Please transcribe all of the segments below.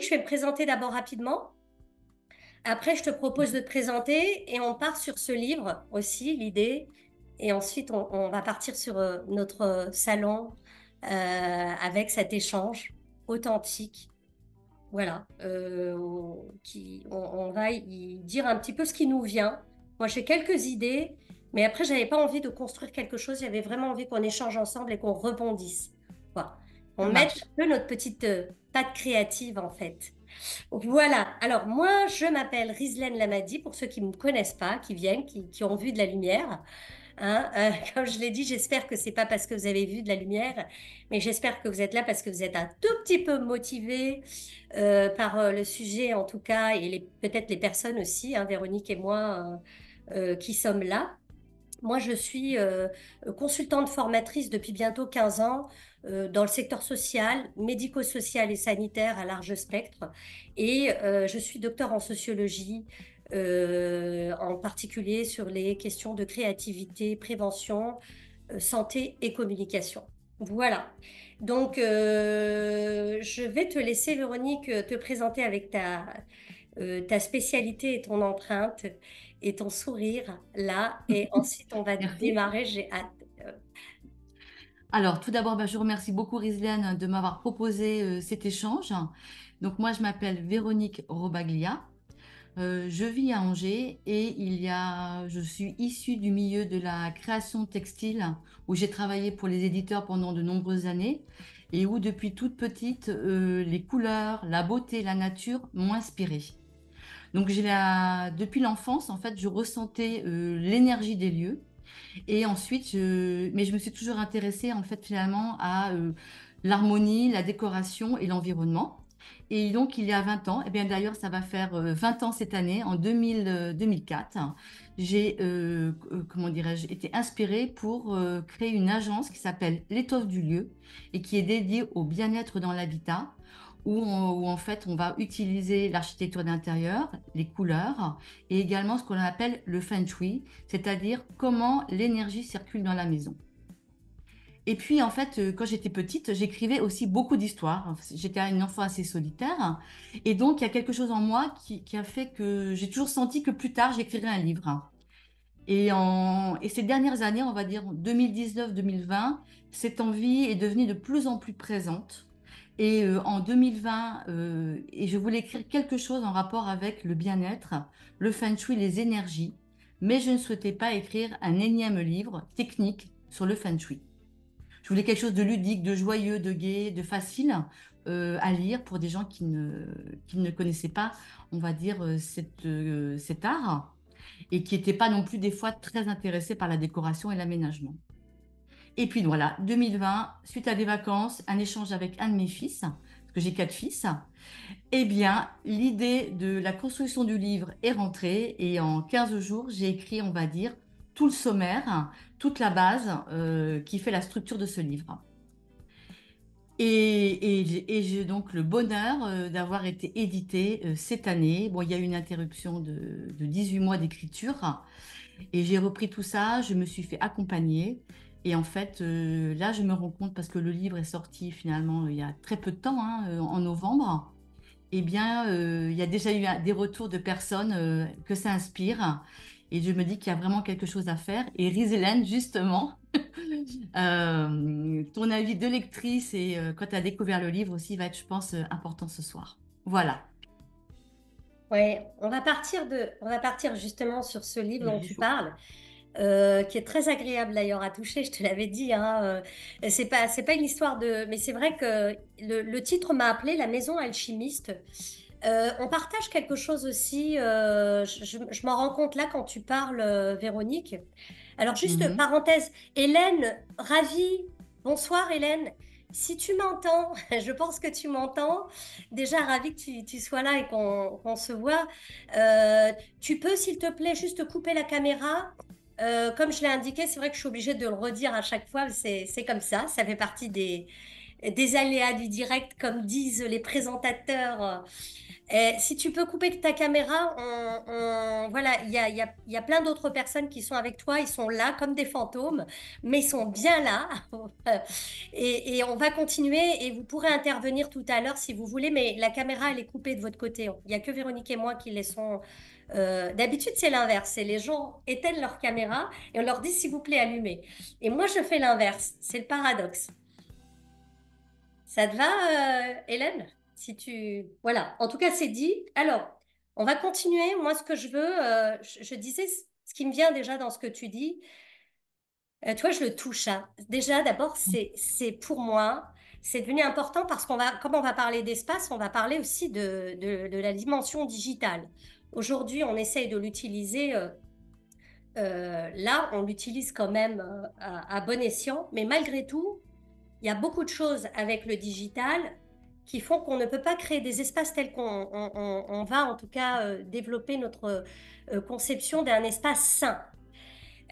je vais me présenter d'abord rapidement. Après, je te propose de te présenter et on part sur ce livre aussi, l'idée. Et ensuite, on va partir sur notre salon avec cet échange authentique. Voilà, on va y dire un petit peu ce qui nous vient. Moi, j'ai quelques idées, mais après, j'avais pas envie de construire quelque chose. J'avais vraiment envie qu'on échange ensemble et qu'on rebondisse. Voilà. On Ça mette marche. un peu notre petite patte créative, en fait. Voilà. Alors, moi, je m'appelle Rizlen Lamadi, pour ceux qui ne me connaissent pas, qui viennent, qui ont vu de la lumière. Hein, comme je l'ai dit, j'espère que c'est pas parce que vous avez vu de la lumière, mais j'espère que vous êtes là parce que vous êtes un tout petit peu motivé par le sujet en tout cas, et peut-être les personnes aussi, hein, Véronique et moi, qui sommes là. Moi, je suis consultante formatrice depuis bientôt 15 ans dans le secteur social, médico-social et sanitaire à large spectre. Et je suis docteur en sociologie, en particulier sur les questions de créativité, prévention, santé et communication. Voilà. Donc, je vais te laisser, Véronique, te présenter avec ta spécialité et ton empreinte et ton sourire là. Et ensuite, on va Merci. démarrer. J'ai hâte. Euh, Alors, tout d'abord, je vous remercie beaucoup, Rizliane, de m'avoir proposé cet échange. Donc, moi, je m'appelle Véronique Robaglia. Je vis à Angers et je suis issue du milieu de la création textile où j'ai travaillé pour les éditeurs pendant de nombreuses années et où, depuis toute petite, les couleurs, la beauté, la nature m'ont inspirée. Donc, depuis l'enfance, en fait, je ressentais l'énergie des lieux. Et ensuite, mais je me suis toujours intéressée en fait finalement à l'harmonie, la décoration et l'environnement. Et donc, il y a 20 ans, et bien d'ailleurs, ça va faire 20 ans cette année, en 2004, j'ai, comment dirais-je, été inspirée pour créer une agence qui s'appelle L'étoffe du lieu et qui est dédiée au bien-être dans l'habitat, où en fait, on va utiliser l'architecture d'intérieur, les couleurs et également ce qu'on appelle le feng shui, c'est-à-dire comment l'énergie circule dans la maison. Et puis, en fait, quand j'étais petite, j'écrivais aussi beaucoup d'histoires. J'étais une enfant assez solitaire. Et donc, il y a quelque chose en moi qui a fait que j'ai toujours senti que plus tard, j'écrirais un livre. Et ces dernières années, on va dire 2019-2020, cette envie est devenue de plus en plus présente. Et en 2020, et je voulais écrire quelque chose en rapport avec le bien-être, le feng shui, les énergies, mais je ne souhaitais pas écrire un énième livre technique sur le feng shui. Je voulais quelque chose de ludique, de joyeux, de gai, de facile à lire pour des gens qui ne connaissaient pas, on va dire, cet art et qui n'étaient pas non plus des fois très intéressés par la décoration et l'aménagement. Et puis voilà, 2020, suite à des vacances, un échange avec un de mes fils, parce que j'ai 4 fils, eh bien, l'idée de la construction du livre est rentrée et en 15 jours, j'ai écrit, on va dire, tout le sommaire, toute la base qui fait la structure de ce livre. Et j'ai donc le bonheur d'avoir été édité cette année. Bon, il y a eu une interruption de 18 mois d'écriture et j'ai repris tout ça, je me suis fait accompagner. Et en fait, là, je me rends compte, parce que le livre est sorti finalement il y a très peu de temps, hein, en novembre, eh bien, il y a déjà eu des retours de personnes que ça inspire. Et je me dis qu'il y a vraiment quelque chose à faire. Et Rizélène, justement, ton avis de lectrice et quand tu as découvert le livre aussi va être, je pense, important ce soir. Voilà. ouais, on va partir justement sur ce livre dont J'ai tu chaud. parles. Qui est très agréable d'ailleurs à toucher, je te l'avais dit, hein, c'est pas une histoire de, mais c'est vrai que le titre m'a appelé La Maison Alchimiste. On partage quelque chose aussi, je m'en rends compte là quand tu parles, Véronique. Alors juste Mhm. parenthèse, Hélène, ravie, bonsoir Hélène. Si tu m'entends, je pense que tu m'entends. Déjà ravie que tu sois là et qu'on se voit. Tu peux, s'il te plaît, juste couper la caméra. Comme je l'ai indiqué, c'est vrai que je suis obligée de le redire à chaque fois. C'est comme ça fait partie des aléas du direct, comme disent les présentateurs. Si tu peux couper ta caméra, voilà, il y a plein d'autres personnes qui sont avec toi, ils sont là comme des fantômes, mais ils sont bien là. Et on va continuer et vous pourrez intervenir tout à l'heure si vous voulez, mais la caméra, elle est coupée de votre côté. Il n'y a que Véronique et moi qui les sont. D'habitude, c'est l'inverse. C'est les gens éteignent leur caméra et on leur dit, s'il vous plaît, allumez. Et moi, je fais l'inverse. C'est le paradoxe. Ça te va, Hélène? Si tu... Voilà, en tout cas, c'est dit. Alors, on va continuer. Moi, ce que je veux, je disais, ce qui me vient déjà dans ce que tu dis, toi, je le touche, hein. Déjà, d'abord, c'est pour moi, c'est devenu important parce qu'on va, comme on va parler d'espace, on va parler aussi de la dimension digitale. Aujourd'hui, on essaye de l'utiliser, là, on l'utilise quand même à bon escient, mais malgré tout, il y a beaucoup de choses avec le digital qui font qu'on ne peut pas créer des espaces tels qu'on va en tout cas développer notre conception d'un espace sain.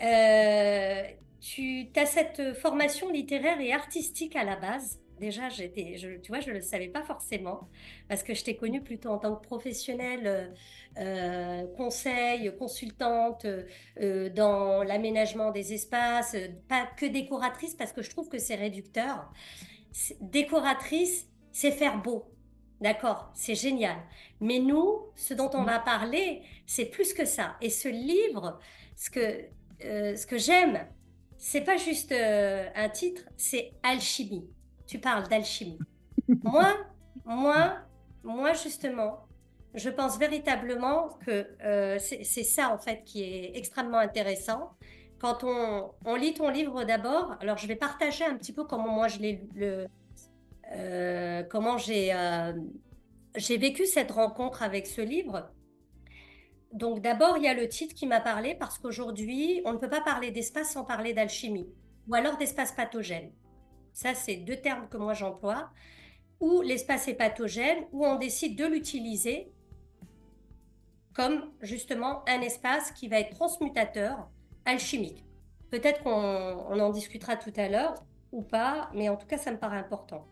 Euh, Tu as cette formation littéraire et artistique à la base. Déjà, tu vois, je ne le savais pas forcément parce que je t'ai connue plutôt en tant que professionnelle, conseil, consultante dans l'aménagement des espaces, pas que décoratrice parce que je trouve que c'est réducteur. Décoratrice, c'est faire beau. D'accord, c'est génial. Mais nous, ce dont on Mhm. va parler, c'est plus que ça. Et ce livre, ce que j'aime, c'est pas juste un titre, c'est alchimie. Tu parles d'alchimie. Moi, moi, moi, justement, je pense véritablement que c'est ça, en fait, qui est extrêmement intéressant. Quand on lit ton livre d'abord, alors je vais partager un petit peu comment moi je l'ai comment j'ai vécu cette rencontre avec ce livre. Donc d'abord, il y a le titre qui m'a parlé parce qu'aujourd'hui, on ne peut pas parler d'espace sans parler d'alchimie ou alors d'espace pathogène. Ça, c'est deux termes que moi j'emploie. Où l'espace est pathogène, où on décide de l'utiliser comme justement un espace qui va être transmutateur, alchimique. Peut-être qu'on en discutera tout à l'heure ou pas, mais en tout cas, ça me paraît important.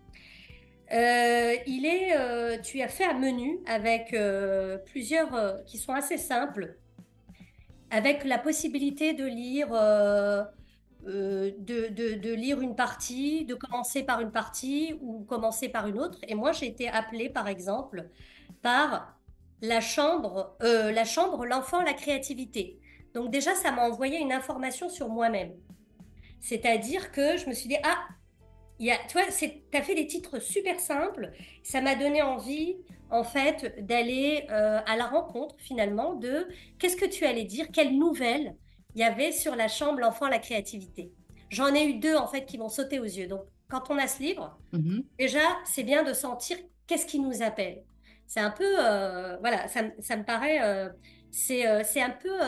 Tu as fait un menu avec plusieurs qui sont assez simples, avec la possibilité de lire, de lire une partie, de commencer par une partie ou commencer par une autre. Et moi, j'ai été appelée, par exemple, par la chambre, l'enfant, la créativité. Donc déjà, ça m'a envoyé une information sur moi-même. C'est-à-dire que je me suis dit, ah, tu vois, t'as fait des titres super simples. Ça m'a donné envie, en fait, d'aller à la rencontre, finalement, de qu'est-ce que tu allais dire, quelles nouvelles il y avait sur la chambre, l'enfant, la créativité. J'en ai eu deux, en fait, qui m'ont sauté aux yeux. Donc, quand on a ce livre, Mhm. déjà, c'est bien de sentir qu'est-ce qui nous appelle. C'est un peu, voilà, ça me paraît, c'est un peu,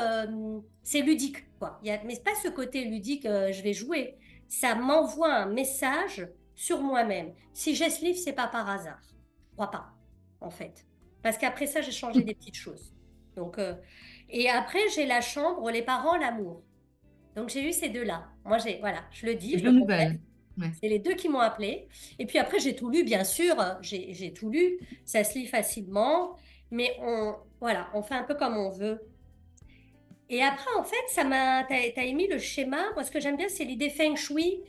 c'est ludique, quoi. Mais pas ce côté ludique, je vais jouer. Ça m'envoie un message sur moi-même. Si j'ai ce livre, c'est pas par hasard. Je crois pas, en fait. Parce qu'après ça, j'ai changé des petites choses. Donc, et après, j'ai la chambre, les parents, l'amour. Donc, j'ai eu ces deux-là. Moi, voilà, je le dis, Des je deux le confesse. nouvelles. Ouais. C'est les deux qui m'ont appelé. Et puis après, j'ai tout lu, bien sûr. J'ai tout lu. Ça se lit facilement. Mais voilà, on fait un peu comme on veut. Et après, en fait, t'as émis le schéma. Moi, ce que j'aime bien, c'est l'idée feng shui.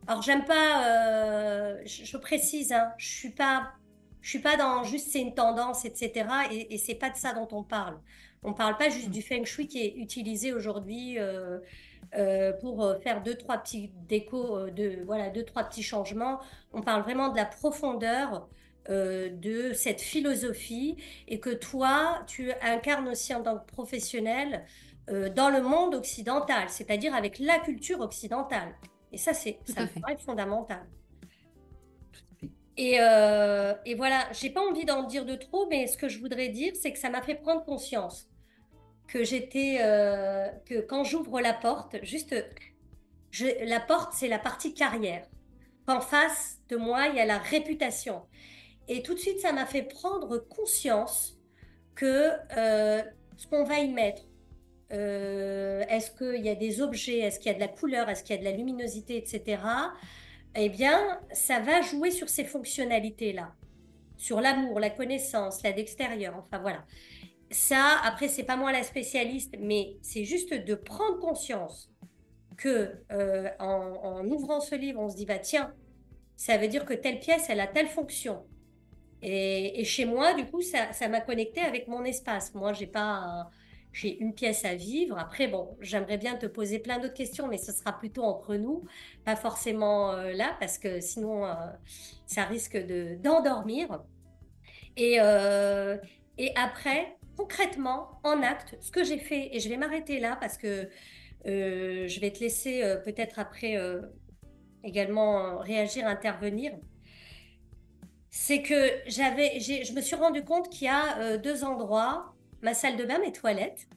Alors, j'aime pas, je précise, hein, je suis pas dans juste c'est une tendance, etc. Et c'est pas de ça dont on parle. On parle pas juste du feng shui qui est utilisé aujourd'hui pour faire deux, trois petits décos, voilà, deux, trois petits changements. On parle vraiment de la profondeur de cette philosophie et que toi, tu incarnes aussi en tant que professionnel dans le monde occidental, c'est-à-dire avec la culture occidentale. Et ça, Tout ça à me fait. paraît fondamental. Tout à fait. Et voilà, j'ai pas envie d'en dire de trop, mais ce que je voudrais dire, c'est que ça m'a fait prendre conscience que quand j'ouvre la porte, juste, la porte, c'est la partie carrière. Qu'en face de moi, il y a la réputation. Et tout de suite, ça m'a fait prendre conscience que ce qu'on va y mettre, est-ce qu'il y a des objets, est-ce qu'il y a de la couleur, est-ce qu'il y a de la luminosité, etc. Eh bien, ça va jouer sur ces fonctionnalités-là, sur l'amour, la connaissance, l'aide extérieure, enfin voilà. Ça, après, c'est pas moi la spécialiste, mais c'est juste de prendre conscience que en ouvrant ce livre, on se dit, bah tiens, ça veut dire que telle pièce, elle a telle fonction. Et chez moi, du coup, ça m'a connecté avec mon espace. Moi, j'ai pas j'ai une pièce à vivre. Après, bon, j'aimerais bien te poser plein d'autres questions, mais ce sera plutôt entre nous, pas forcément là, parce que sinon, ça risque d'endormir. Et, euh, et après, concrètement, en acte, ce que j'ai fait, et je vais m'arrêter là parce que je vais te laisser peut-être après également réagir, intervenir. C'est que je me suis rendu compte qu'il y a deux endroits, ma salle de bain, mes toilettes.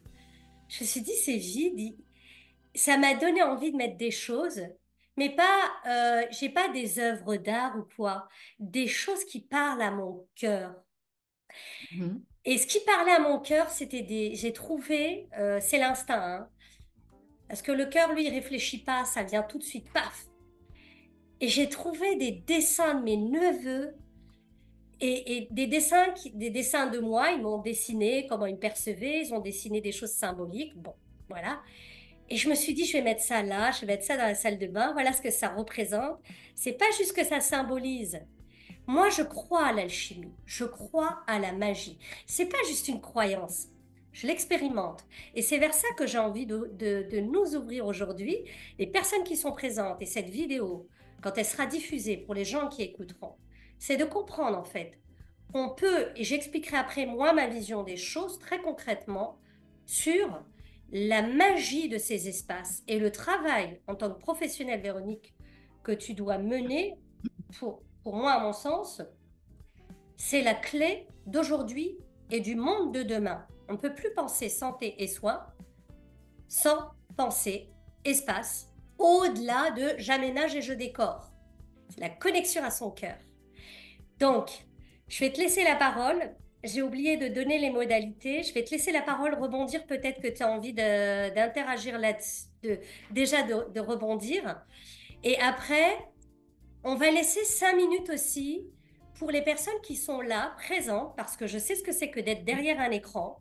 Je me suis dit, c'est vide. Ça m'a donné envie de mettre des choses, mais pas, j'ai pas des œuvres d'art ou quoi, des choses qui parlent à mon cœur. Mhm. Et ce qui parlait à mon cœur, j'ai trouvé, c'est l'instinct, hein. Parce que le cœur, lui, il réfléchit pas, ça vient tout de suite, paf. Et j'ai trouvé des dessins de mes neveux et des dessins de moi. Ils m'ont dessiné comment ils me percevaient, ils ont dessiné des choses symboliques. Bon, voilà. Et je me suis dit, je vais mettre ça là, je vais mettre ça dans la salle de bain. Voilà ce que ça représente. C'est pas juste que ça symbolise. Moi, je crois à l'alchimie, je crois à la magie. C'est pas juste une croyance, je l'expérimente. Et c'est vers ça que j'ai envie de nous ouvrir aujourd'hui, les personnes qui sont présentes. Et cette vidéo, quand elle sera diffusée pour les gens qui écouteront, c'est de comprendre en fait qu'on peut, et j'expliquerai après moi ma vision des choses très concrètement, sur la magie de ces espaces et le travail en tant que professionnel, Véronique, que tu dois mener pour moi, à mon sens, c'est la clé d'aujourd'hui et du monde de demain. On ne peut plus penser santé et soins sans penser espace au-delà de j'aménage et je décore. C'est la connexion à son cœur. Donc, je vais te laisser la parole. J'ai oublié de donner les modalités. Je vais te laisser la parole, rebondir. Peut-être que tu as envie d'interagir là-dessus, déjà de rebondir. Et après, on va laisser 5 minutes aussi pour les personnes qui sont là, présentes, parce que je sais ce que c'est que d'être derrière un écran.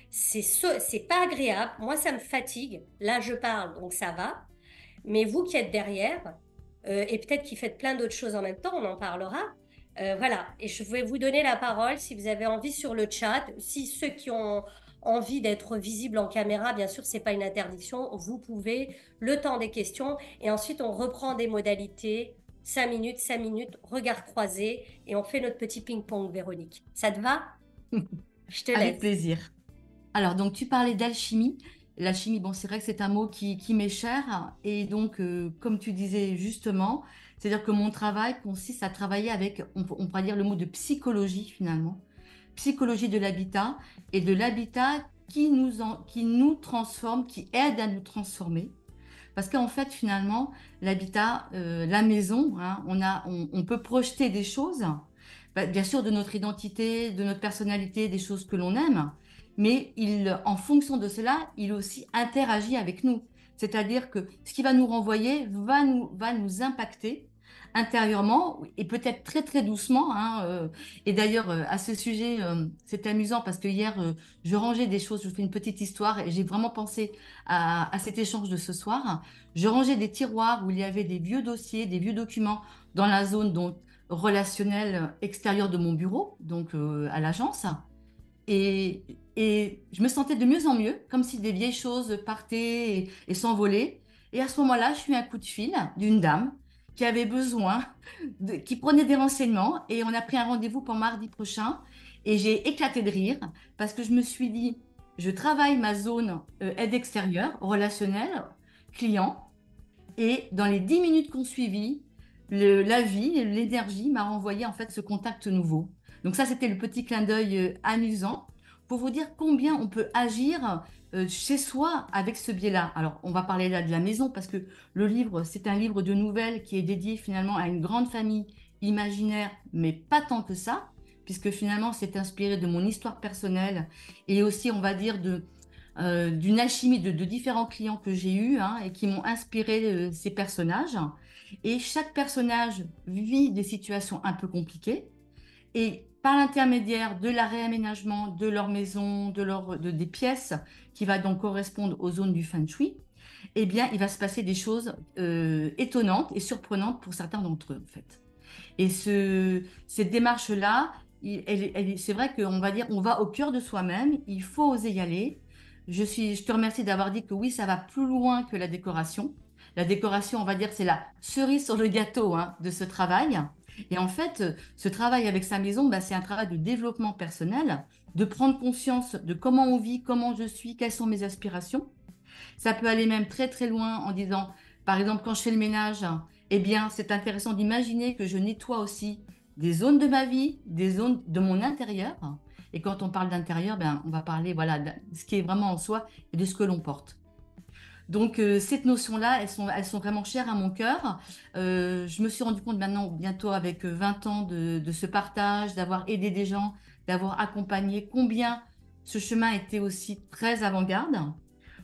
C'est pas agréable. Moi, ça me fatigue. Là, je parle, donc ça va. Mais vous qui êtes derrière, et peut-être qui faites plein d'autres choses en même temps, on en parlera. Voilà. Et je vais vous donner la parole si vous avez envie sur le chat. Si ceux qui ont envie d'être visibles en caméra, bien sûr, c'est pas une interdiction. Vous pouvez, le temps des questions. Et ensuite, on reprend des modalités. 5 minutes, regard croisé. Et on fait notre petit ping-pong, Véronique. Ça te va? Je te Avec laisse. plaisir. Alors, donc, tu parlais d'alchimie. L'alchimie, bon, c'est vrai que c'est un mot qui m'est cher. Et donc, comme tu disais justement, c'est-à-dire que mon travail consiste à travailler avec, on pourrait dire le mot de psychologie finalement. Psychologie de l'habitat et de l'habitat qui nous transforme, qui aide à nous transformer. Parce qu'en fait, finalement, l'habitat, la maison, hein, on peut projeter des choses, bah, bien sûr de notre identité, de notre personnalité, des choses que l'on aime, mais en fonction de cela, il aussi interagit avec nous. C'est-à-dire que ce qui va nous renvoyer va nous impacter intérieurement et peut-être très très doucement, hein, et d'ailleurs, à ce sujet, c'est amusant parce que hier, je rangeais des choses, je vous fais une petite histoire et j'ai vraiment pensé à cet échange de ce soir. Je rangeais des tiroirs où il y avait des vieux dossiers, des vieux documents dans la zone relationnelle extérieure de mon bureau, donc à l'agence. Et je me sentais de mieux en mieux, comme si des vieilles choses partaient et s'envolaient. Et à ce moment-là, je eu un coup de fil d'une dame qui avait besoin, qui prenait des renseignements. Et on a pris un rendez-vous pour mardi prochain. Et j'ai éclaté de rire parce que je me suis dit, je travaille ma zone aide extérieure, relationnelle, client. Et dans les 10 minutes qu'on suivit, la vie, l'énergie m'a renvoyé en fait ce contact nouveau. Donc ça, c'était le petit clin d'œil amusant pour vous dire combien on peut agir chez soi avec ce biais-là. Alors, on va parler là de la maison parce que le livre, c'est un livre de nouvelles qui est dédié finalement à une grande famille imaginaire, mais pas tant que ça, puisque finalement, c'est inspiré de mon histoire personnelle et aussi, on va dire, d'une alchimie de différents clients que j'ai eus, hein, et qui m'ont inspiré ces personnages. Et chaque personnage vit des situations un peu compliquées. Et par l'intermédiaire de la réaménagement de leur maison, des pièces qui va donc correspondre aux zones du feng shui, eh bien, il va se passer des choses étonnantes et surprenantes pour certains d'entre eux, en fait. Et cette démarche-là, c'est vrai qu'on va dire, on va au cœur de soi-même, il faut oser y aller. Je te remercie d'avoir dit que oui, ça va plus loin que la décoration. La décoration, on va dire, c'est la cerise sur le gâteau hein, de ce travail. Et en fait, ce travail avec sa maison, bah, c'est un travail de développement personnel, de prendre conscience de comment on vit, comment je suis, quelles sont mes aspirations. Ça peut aller même très très loin en disant, par exemple, quand je fais le ménage, eh bien, c'est intéressant d'imaginer que je nettoie aussi des zones de ma vie, des zones de mon intérieur. Et quand on parle d'intérieur, ben, on va parler voilà, de ce qui est vraiment en soi et de ce que l'on porte. Donc, cette notion-là, elles sont vraiment chères à mon cœur. Je me suis rendu compte maintenant, bientôt avec 20 ans de ce partage, d'avoir aidé des gens, d'avoir accompagné, combien ce chemin était aussi très avant-garde.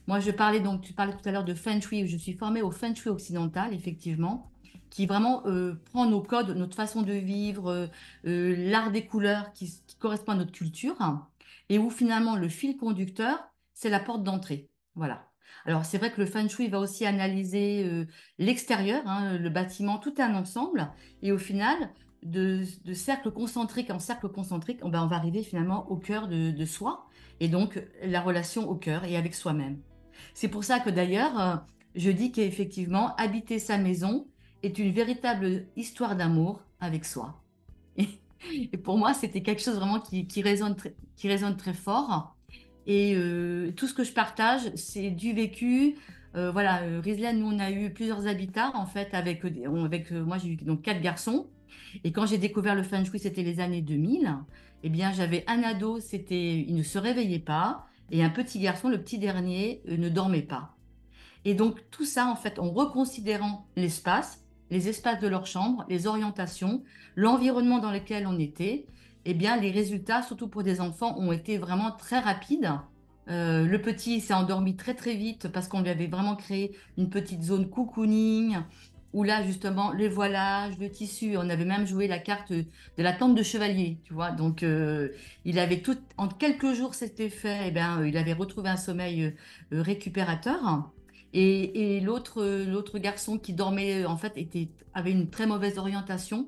Moi, tu parlais tout à l'heure de Feng Shui, je suis formée au Feng Shui occidental, effectivement, qui vraiment prend nos codes, notre façon de vivre, l'art des couleurs qui correspond à notre culture, et où finalement le fil conducteur, c'est la porte d'entrée. Voilà. Alors, c'est vrai que le Feng Shui va aussi analyser l'extérieur, hein, le bâtiment, tout un ensemble, et au final, de cercle concentrique en cercle concentrique, on va arriver finalement au cœur de soi, et donc la relation au cœur et avec soi-même. C'est pour ça que d'ailleurs, je dis qu'effectivement, habiter sa maison est une véritable histoire d'amour avec soi. Et, et pour moi, c'était quelque chose vraiment qui résonne très fort. Et tout ce que je partage, c'est du vécu. Voilà, Rizlan, nous, on a eu plusieurs habitats, en fait, moi, j'ai eu donc 4 garçons. Et quand j'ai découvert le Feng Shui, c'était les années 2000. Eh bien, j'avais un ado, il ne se réveillait pas. Et un petit garçon, le petit dernier, ne dormait pas. Et donc, tout ça, en fait, en reconsidérant l'espace, les espaces de leur chambre, les orientations, l'environnement dans lequel on était, eh bien, les résultats, surtout pour des enfants, ont été vraiment très rapides. Le petit s'est endormi très très vite parce qu'on lui avait vraiment créé une petite zone cocooning où là justement le voilage, le tissu, on avait même joué la carte de la tente de chevalier, tu vois. Donc il avait tout en quelques jours c'était fait, et ben il avait retrouvé un sommeil récupérateur. Et l'autre garçon qui dormait en fait avait une très mauvaise orientation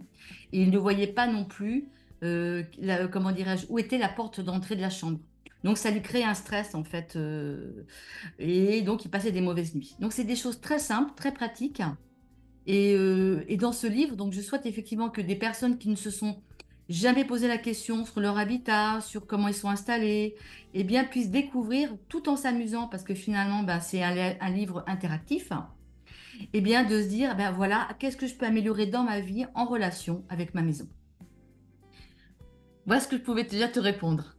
et il ne voyait pas non plus comment dirais-je où était la porte d'entrée de la chambre. Donc ça lui créait un stress en fait et donc il passait des mauvaises nuits. Donc c'est des choses très simples, très pratiques. Et dans ce livre, donc je souhaite effectivement que des personnes qui ne se sont jamais posé la question sur leur habitat, sur comment ils sont installés, eh bien puissent découvrir tout en s'amusant, parce que finalement ben, c'est un livre interactif, eh bien de se dire ben voilà, qu'est-ce que je peux améliorer dans ma vie en relation avec ma maison. Voilà ce que je pouvais déjà te répondre.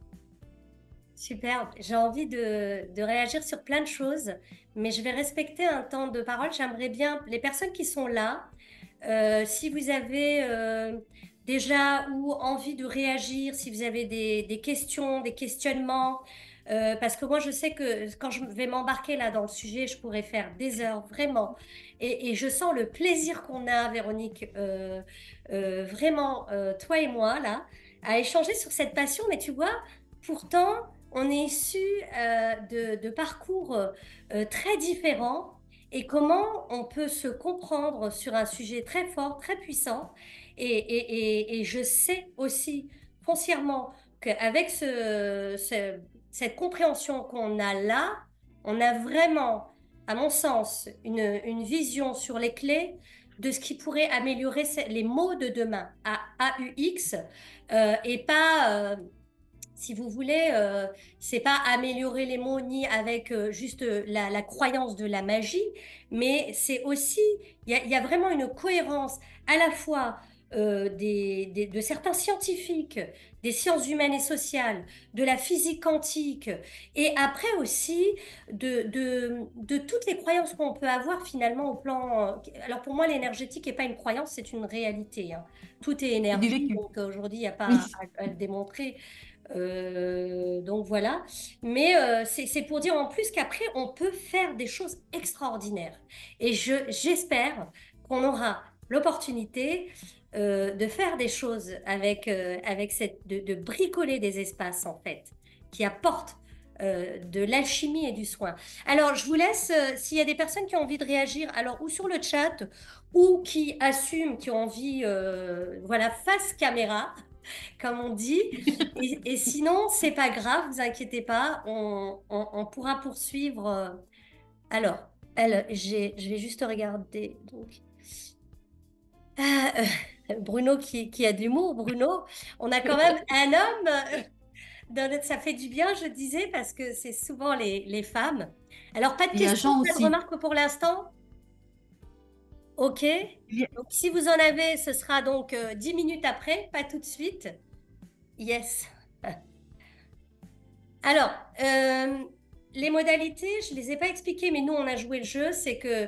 Super. J'ai envie de réagir sur plein de choses, mais je vais respecter un temps de parole. J'aimerais bien, les personnes qui sont là, si vous avez déjà ou envie de réagir, si vous avez des questions, des questionnements, parce que moi je sais que quand je vais m'embarquer là dans le sujet, je pourrais faire des heures vraiment. Et je sens le plaisir qu'on a, Véronique, vraiment, toi et moi là, à échanger sur cette passion. Mais tu vois, pourtant, on est issus de parcours très différents et comment on peut se comprendre sur un sujet très fort, très puissant. Et je sais aussi foncièrement qu'avec cette compréhension qu'on a là, on a vraiment, à mon sens, une vision sur les clés de ce qui pourrait améliorer les mots de demain à AUX et pas si vous voulez, c'est pas améliorer les mots ni avec juste la croyance de la magie, mais c'est aussi, il y a vraiment une cohérence à la fois de certains scientifiques, des sciences humaines et sociales, de la physique quantique, et après aussi de toutes les croyances qu'on peut avoir finalement au plan... alors pour moi, l'énergétique n'est pas une croyance, c'est une réalité, hein. Tout est C'est du énergie, vécu. donc aujourd'hui, il n'y a Oui. pas à le démontrer. Donc voilà. Mais c'est pour dire en plus qu'après, on peut faire des choses extraordinaires. Et j'espère qu'on aura l'opportunité. de faire des choses avec de bricoler des espaces en fait, qui apportent de l'alchimie et du soin. Alors, je vous laisse, s'il y a des personnes qui ont envie de réagir, alors ou sur le chat, ou qui assument, qui ont envie, voilà, face caméra, comme on dit. Et sinon, c'est pas grave, vous inquiétez pas, on pourra poursuivre. Alors, je vais juste regarder. Donc, ah, Bruno qui a de l'humour, Bruno. On a quand même un homme ça fait du bien, je disais, parce que c'est souvent les femmes. Alors, pas de Il y a questions, Jean pas de aussi. remarques pour l'instant? OK. Il y a Donc, si vous en avez, ce sera donc 10 minutes après, pas tout de suite. Yes. Alors, les modalités, je ne les ai pas expliquées, mais nous, on a joué le jeu. C'est que,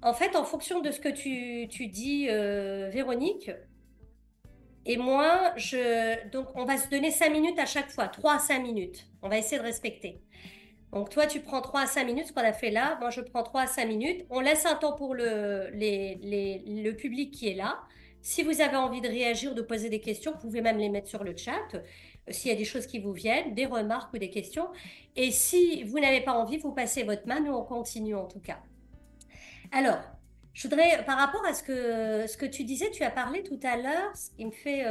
en fait, en fonction de ce que tu dis, Véronique, et moi, donc, on va se donner 5 minutes à chaque fois, 3 à 5 minutes. On va essayer de respecter. Donc, toi, tu prends 3 à 5 minutes, ce qu'on a fait là. Moi, je prends 3 à 5 minutes. On laisse un temps pour le public qui est là. Si vous avez envie de réagir, de poser des questions, vous pouvez même les mettre sur le chat. S'il y a des choses qui vous viennent, des remarques ou des questions. Et si vous n'avez pas envie, vous passez votre main. Nous, on continue en tout cas. Alors, je voudrais, par rapport à ce que tu disais, tu as parlé tout à l'heure, ce qui me fait,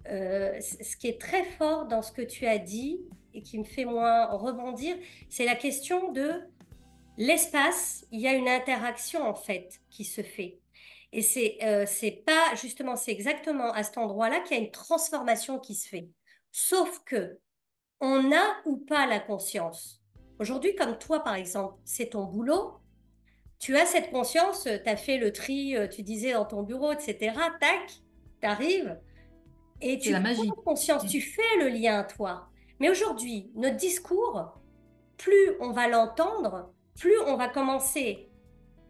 ce qui est très fort dans ce que tu as dit et qui me fait moins rebondir, c'est la question de l'espace. Il y a une interaction en fait qui se fait. Et c'est pas justement, c'est exactement à cet endroit-là qu'il y a une transformation qui se fait. Sauf que on a ou pas la conscience. Aujourd'hui, comme toi par exemple, c'est ton boulot. Tu as cette conscience, tu as fait le tri, tu disais dans ton bureau, etc. Tac, tu arrives et C'est tu la prends magie. conscience, tu fais le lien, toi. Mais aujourd'hui, notre discours, plus on va l'entendre, plus on va commencer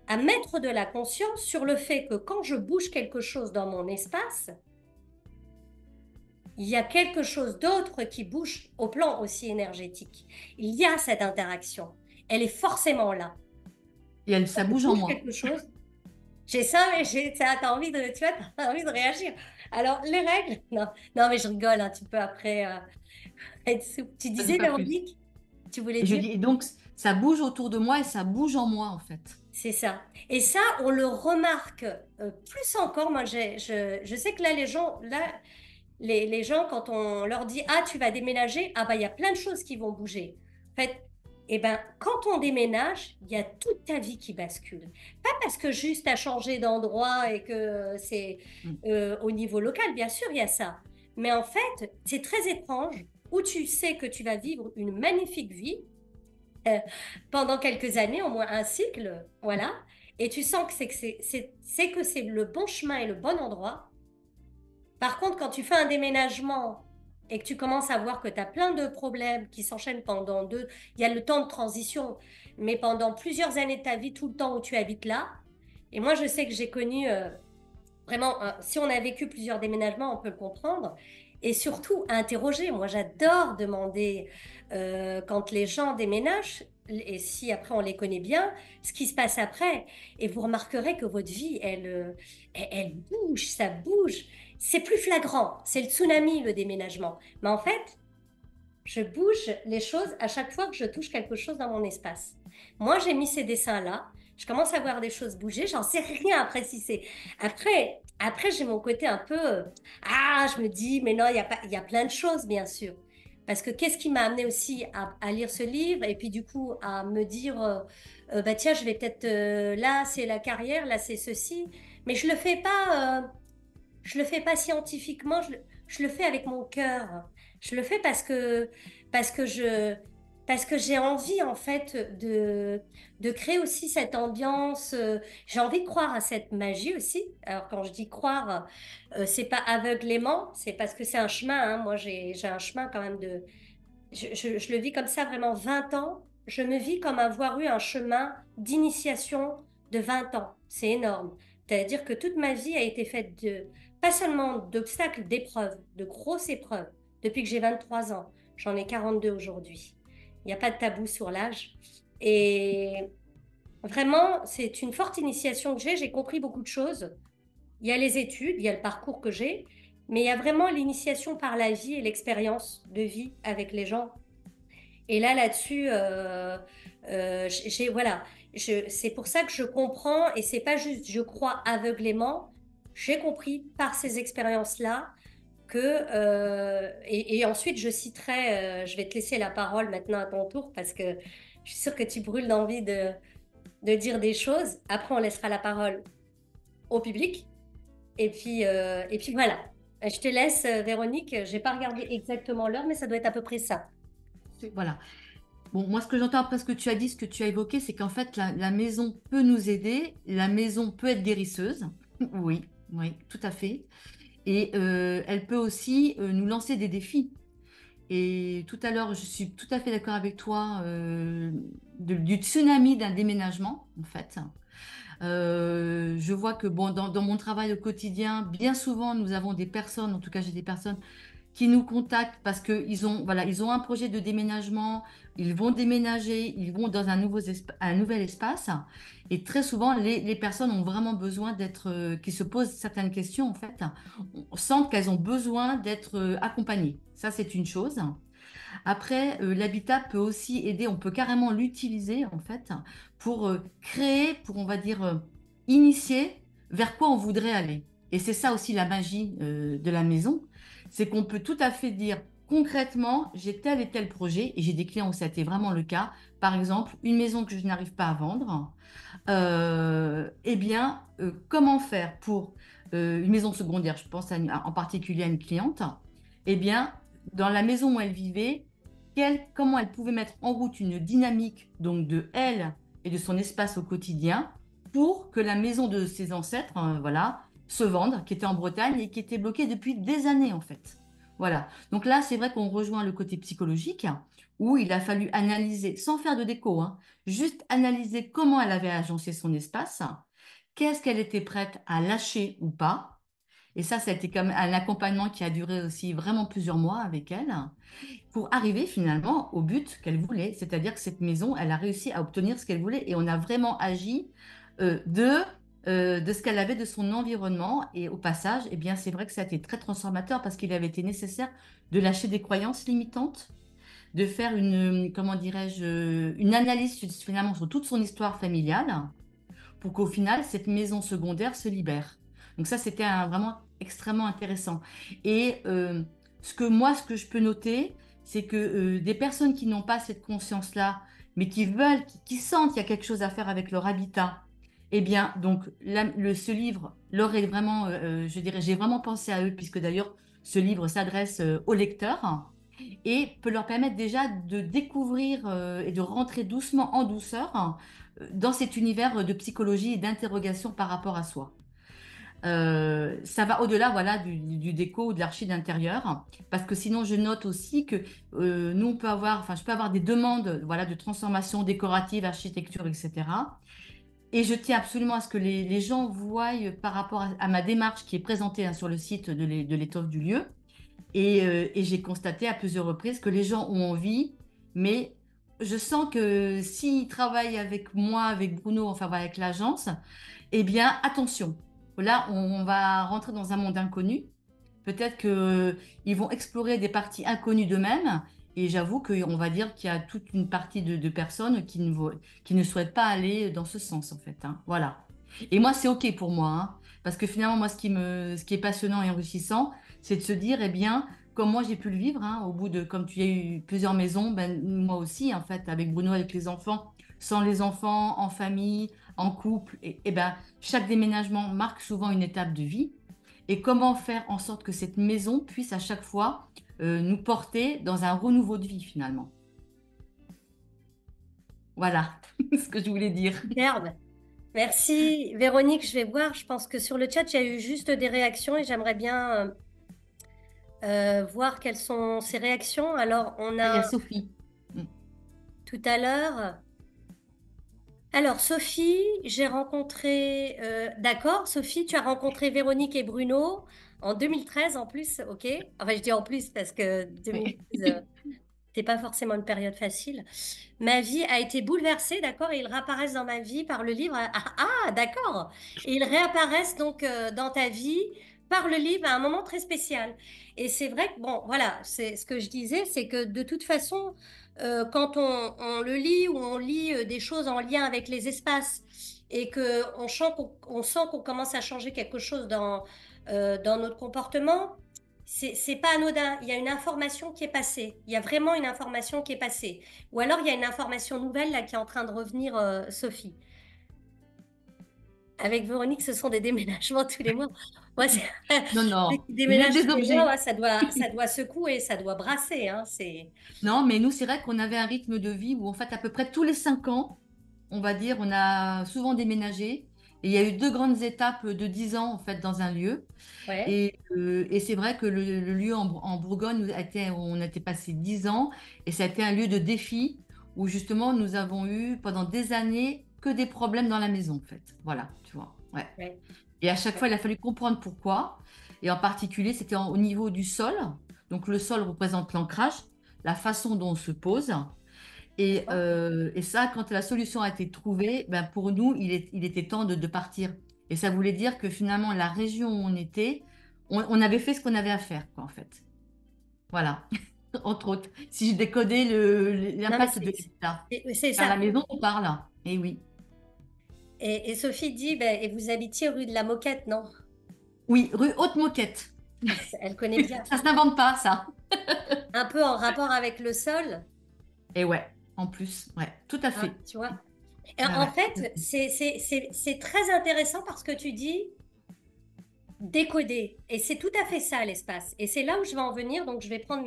à mettre de la conscience sur le fait que quand je bouge quelque chose dans mon espace, il y a quelque chose d'autre qui bouge au plan aussi énergétique. Il y a cette interaction. Elle est forcément là. Et elle, ça Je bouge en bouge moi. quelque chose, j'ai ça, mais t'as envie de, tu vois, t'as envie de réagir. Alors, les règles, non, non, mais je rigole, hein, tu peux après être souple. Tu Ça dit disais, pas plus. Véronique, tu voulais Et je dire? dis, et donc, ça bouge autour de moi et ça bouge en moi, en fait. C'est ça. Et ça, on le remarque plus encore. Moi, je sais que là, les gens, quand on leur dit, ah, tu vas déménager, ah, bah, il y a plein de choses qui vont bouger. En fait, eh ben, quand on déménage, il y a toute ta vie qui bascule. Pas parce que juste à changer d'endroit et que c'est Mm. au niveau local, bien sûr, il y a ça. Mais en fait, c'est très étrange où tu sais que tu vas vivre une magnifique vie euh, pendant quelques années, au moins un cycle, voilà. Et tu sens que c'est que c'est le bon chemin et le bon endroit. Par contre, quand tu fais un déménagement et que tu commences à voir que tu as plein de problèmes qui s'enchaînent pendant il y a le temps de transition, mais pendant plusieurs années de ta vie, tout le temps où tu habites là. Et moi, je sais que j'ai connu vraiment, si on a vécu plusieurs déménagements, on peut le comprendre. Et surtout, interroger. Moi, j'adore demander quand les gens déménagent, et si après on les connaît bien, ce qui se passe après. Et vous remarquerez que votre vie, elle bouge, ça bouge. C'est plus flagrant. C'est le tsunami, le déménagement. Mais en fait, je bouge les choses à chaque fois que je touche quelque chose dans mon espace. Moi, j'ai mis ces dessins-là. Je commence à voir des choses bouger. J'en sais rien après si c'est. Après j'ai mon côté un peu. Ah, je me dis, mais non, il y a pas, il y a plein de choses, bien sûr. Parce que qu'est-ce qui m'a amené aussi à lire ce livre et puis du coup à me dire, bah tiens, je vais peut-être là, c'est la carrière, là, c'est ceci. Mais je le fais pas scientifiquement, je le fais avec mon cœur. Je le fais parce que parce que j'ai envie, en fait, de créer aussi cette ambiance. J'ai envie de croire à cette magie aussi. Alors, quand je dis croire, c'est pas aveuglément, c'est parce que c'est un chemin, hein. Moi, j'ai un chemin quand même je le vis comme ça vraiment 20 ans. Je me vis comme avoir eu un chemin d'initiation de 20 ans. C'est énorme. C'est-à-dire que toute ma vie a été faite pas seulement d'obstacles, d'épreuves, de grosses épreuves, depuis que j'ai 23 ans. J'en ai 42 aujourd'hui. Il n'y a pas de tabou sur l'âge. Et vraiment, c'est une forte initiation que j'ai. J'ai compris beaucoup de choses. il y a les études, il y a le parcours que j'ai, mais il y a vraiment l'initiation par la vie et l'expérience de vie avec les gens. Et là-dessus, voilà, c'est pour ça que je comprends et c'est pas juste je crois aveuglément. J'ai compris par ces expériences-là que et ensuite je citerai, je vais te laisser la parole maintenant à ton tour parce que je suis sûre que tu brûles d'envie de dire des choses. Après, on laissera la parole au public et puis voilà. Je te laisse, Véronique. J'ai pas regardé exactement l'heure, mais ça doit être à peu près ça. Voilà. Bon, moi, ce que j'entends après ce que tu as dit, ce que tu as évoqué, c'est qu'en fait, la maison peut nous aider, la maison peut être guérisseuse. Oui, oui, tout à fait. Et elle peut aussi nous lancer des défis. Et tout à l'heure, je suis tout à fait d'accord avec toi du tsunami d'un déménagement, en fait. Je vois que bon, dans mon travail au quotidien, bien souvent, nous avons des personnes, en tout cas j'ai des personnes qui nous contactent parce qu'ils ont, voilà, ils ont un projet de déménagement, ils vont déménager, ils vont dans un nouvel espace. Et très souvent, les personnes ont vraiment besoin d'être, qui se posent certaines questions, en fait, on sent qu'elles ont besoin d'être accompagnées. Ça, c'est une chose. Après, l'habitat peut aussi aider, on peut carrément l'utiliser en fait pour créer, pour on va dire initier vers quoi on voudrait aller. Et c'est ça aussi la magie de la maison, c'est qu'on peut tout à fait dire concrètement, j'ai tel et tel projet, et j'ai des clients où ça a été vraiment le cas. Par exemple, une maison que je n'arrive pas à vendre, eh bien, comment faire pour une maison secondaire, je pense en particulier à une cliente, eh bien, dans la maison où elle vivait, comment elle pouvait mettre en route une dynamique donc de elle et de son espace au quotidien pour que la maison de ses ancêtres, voilà, se vende, qui était en Bretagne et qui était bloquée depuis des années en fait. Voilà. Donc là, c'est vrai qu'on rejoint le côté psychologique où il a fallu analyser, sans faire de déco, hein, juste analyser comment elle avait agencé son espace, qu'est-ce qu'elle était prête à lâcher ou pas. Et ça a été comme un accompagnement qui a duré aussi vraiment plusieurs mois avec elle pour arriver finalement au but qu'elle voulait. C'est-à-dire que cette maison, elle a réussi à obtenir ce qu'elle voulait et on a vraiment agi de ce qu'elle avait de son environnement. Et au passage, eh bien, c'est vrai que ça a été très transformateur parce qu'il avait été nécessaire de lâcher des croyances limitantes, de faire une, comment dirais-je, une analyse finalement sur toute son histoire familiale pour qu'au final, cette maison secondaire se libère. Donc ça, c'était vraiment extrêmement intéressant. Et ce que je peux noter, c'est que des personnes qui n'ont pas cette conscience-là, mais qui veulent, qui sentent qu'il y a quelque chose à faire avec leur habitat, eh bien, donc, ce livre leur est vraiment, je dirais, j'ai vraiment pensé à eux, puisque d'ailleurs, ce livre s'adresse aux lecteurs et peut leur permettre déjà de découvrir et de rentrer doucement en douceur dans cet univers de psychologie et d'interrogation par rapport à soi. Ça va au-delà voilà, du déco ou de l'archi d'intérieur, parce que sinon je note aussi que nous on peut avoir, enfin je peux avoir des demandes voilà, de transformation décorative, architecture, etc. Et je tiens absolument à ce que les gens voient par rapport à ma démarche qui est présentée hein, sur le site de l'étoffe du lieu, et j'ai constaté à plusieurs reprises que les gens ont envie, mais je sens que s'ils travaillent avec moi, avec Bruno, enfin voilà, avec l'agence, eh bien, attention. Là, on va rentrer dans un monde inconnu. Peut-être qu'ils vont explorer des parties inconnues d'eux-mêmes. Et j'avoue qu'on va dire qu'il y a toute une partie de personnes qui ne souhaitent pas aller dans ce sens, en fait, hein. Voilà. Et moi, c'est OK pour moi, hein. Parce que finalement, moi, ce qui est passionnant et enrichissant, c'est de se dire, eh bien, comme moi, j'ai pu le vivre, hein, au bout de, comme tu as eu plusieurs maisons, ben, moi aussi, en fait, avec Bruno, avec les enfants, sans les enfants, en famille, en couple, et ben, chaque déménagement marque souvent une étape de vie. Et comment faire en sorte que cette maison puisse à chaque fois nous porter dans un renouveau de vie, finalement. Voilà ce que je voulais dire. Superbe. Merci, Véronique. Je vais voir. Je pense que sur le chat, il y a eu juste des réactions et j'aimerais bien voir quelles sont ces réactions. Alors, on Ah, il y a a Sophie. Mm. tout à l'heure. Alors, Sophie, j'ai rencontré. D'accord, Sophie, tu as rencontré Véronique et Bruno en 2013 en plus, ok? Enfin, je dis en plus parce que Oui. 2013. c'était pas forcément une période facile. Ma vie a été bouleversée, d'accord, et ils réapparaissent dans ma vie par le livre. D'accord. Et ils réapparaissent donc dans ta vie par le livre à un moment très spécial. Et c'est vrai que, bon, voilà, c'est ce que je disais, c'est que de toute façon, quand on le lit ou on lit des choses en lien avec les espaces et que on sent qu'on commence à changer quelque chose dans notre comportement, c'est pas anodin. Il y a une information qui est passée. Il y a vraiment une information qui est passée. Ou alors il y a une information nouvelle là qui est en train de revenir, Sophie. Avec Véronique, ce sont des déménagements tous les mois. Moi, c'est Non, dès non, qu'ils juste déménagent tous des les mois, objets. ouais, ça doit secouer, ça doit brasser, hein. Non, mais nous, c'est vrai qu'on avait un rythme de vie où, en fait, à peu près tous les 5 ans, on va dire, on a souvent déménagé. Et il y a eu 2 grandes étapes de 10 ans, en fait, dans un lieu. Ouais, Et c'est vrai que le lieu en Bourgogne, on a été passé 10 ans. Et ça a été un lieu de défi où, justement, nous avons eu pendant des années que des problèmes dans la maison, en fait. Voilà, tu vois. Ouais. ouais, Et à chaque ouais. fois, il a fallu comprendre pourquoi. Et en particulier, c'était au niveau du sol. Donc, le sol représente l'ancrage, la façon dont on se pose. D'accord. Et ça, quand la solution a été trouvée, ben pour nous, il était temps de partir. Et ça voulait dire que finalement, la région où on était, on avait fait ce qu'on avait à faire, quoi, en fait. Voilà, entre autres. Si je décodais Non, mais l'impact de l'État. c'est Par la ça. maison, on parle. Et oui. Et Sophie dit, ben, et vous habitiez rue de la Moquette, non? Oui, rue Haute-Moquette. Ah, elle connaît bien. Ça s'invente pas, ça. Un peu en rapport avec le sol. Et ouais, en plus, ouais, tout à Hein, fait. tu vois. Et Ouais, en ouais. fait, c'est très intéressant parce que tu dis décoder. Et c'est tout à fait ça, l'espace. Et c'est là où je vais en venir. Donc, je vais prendre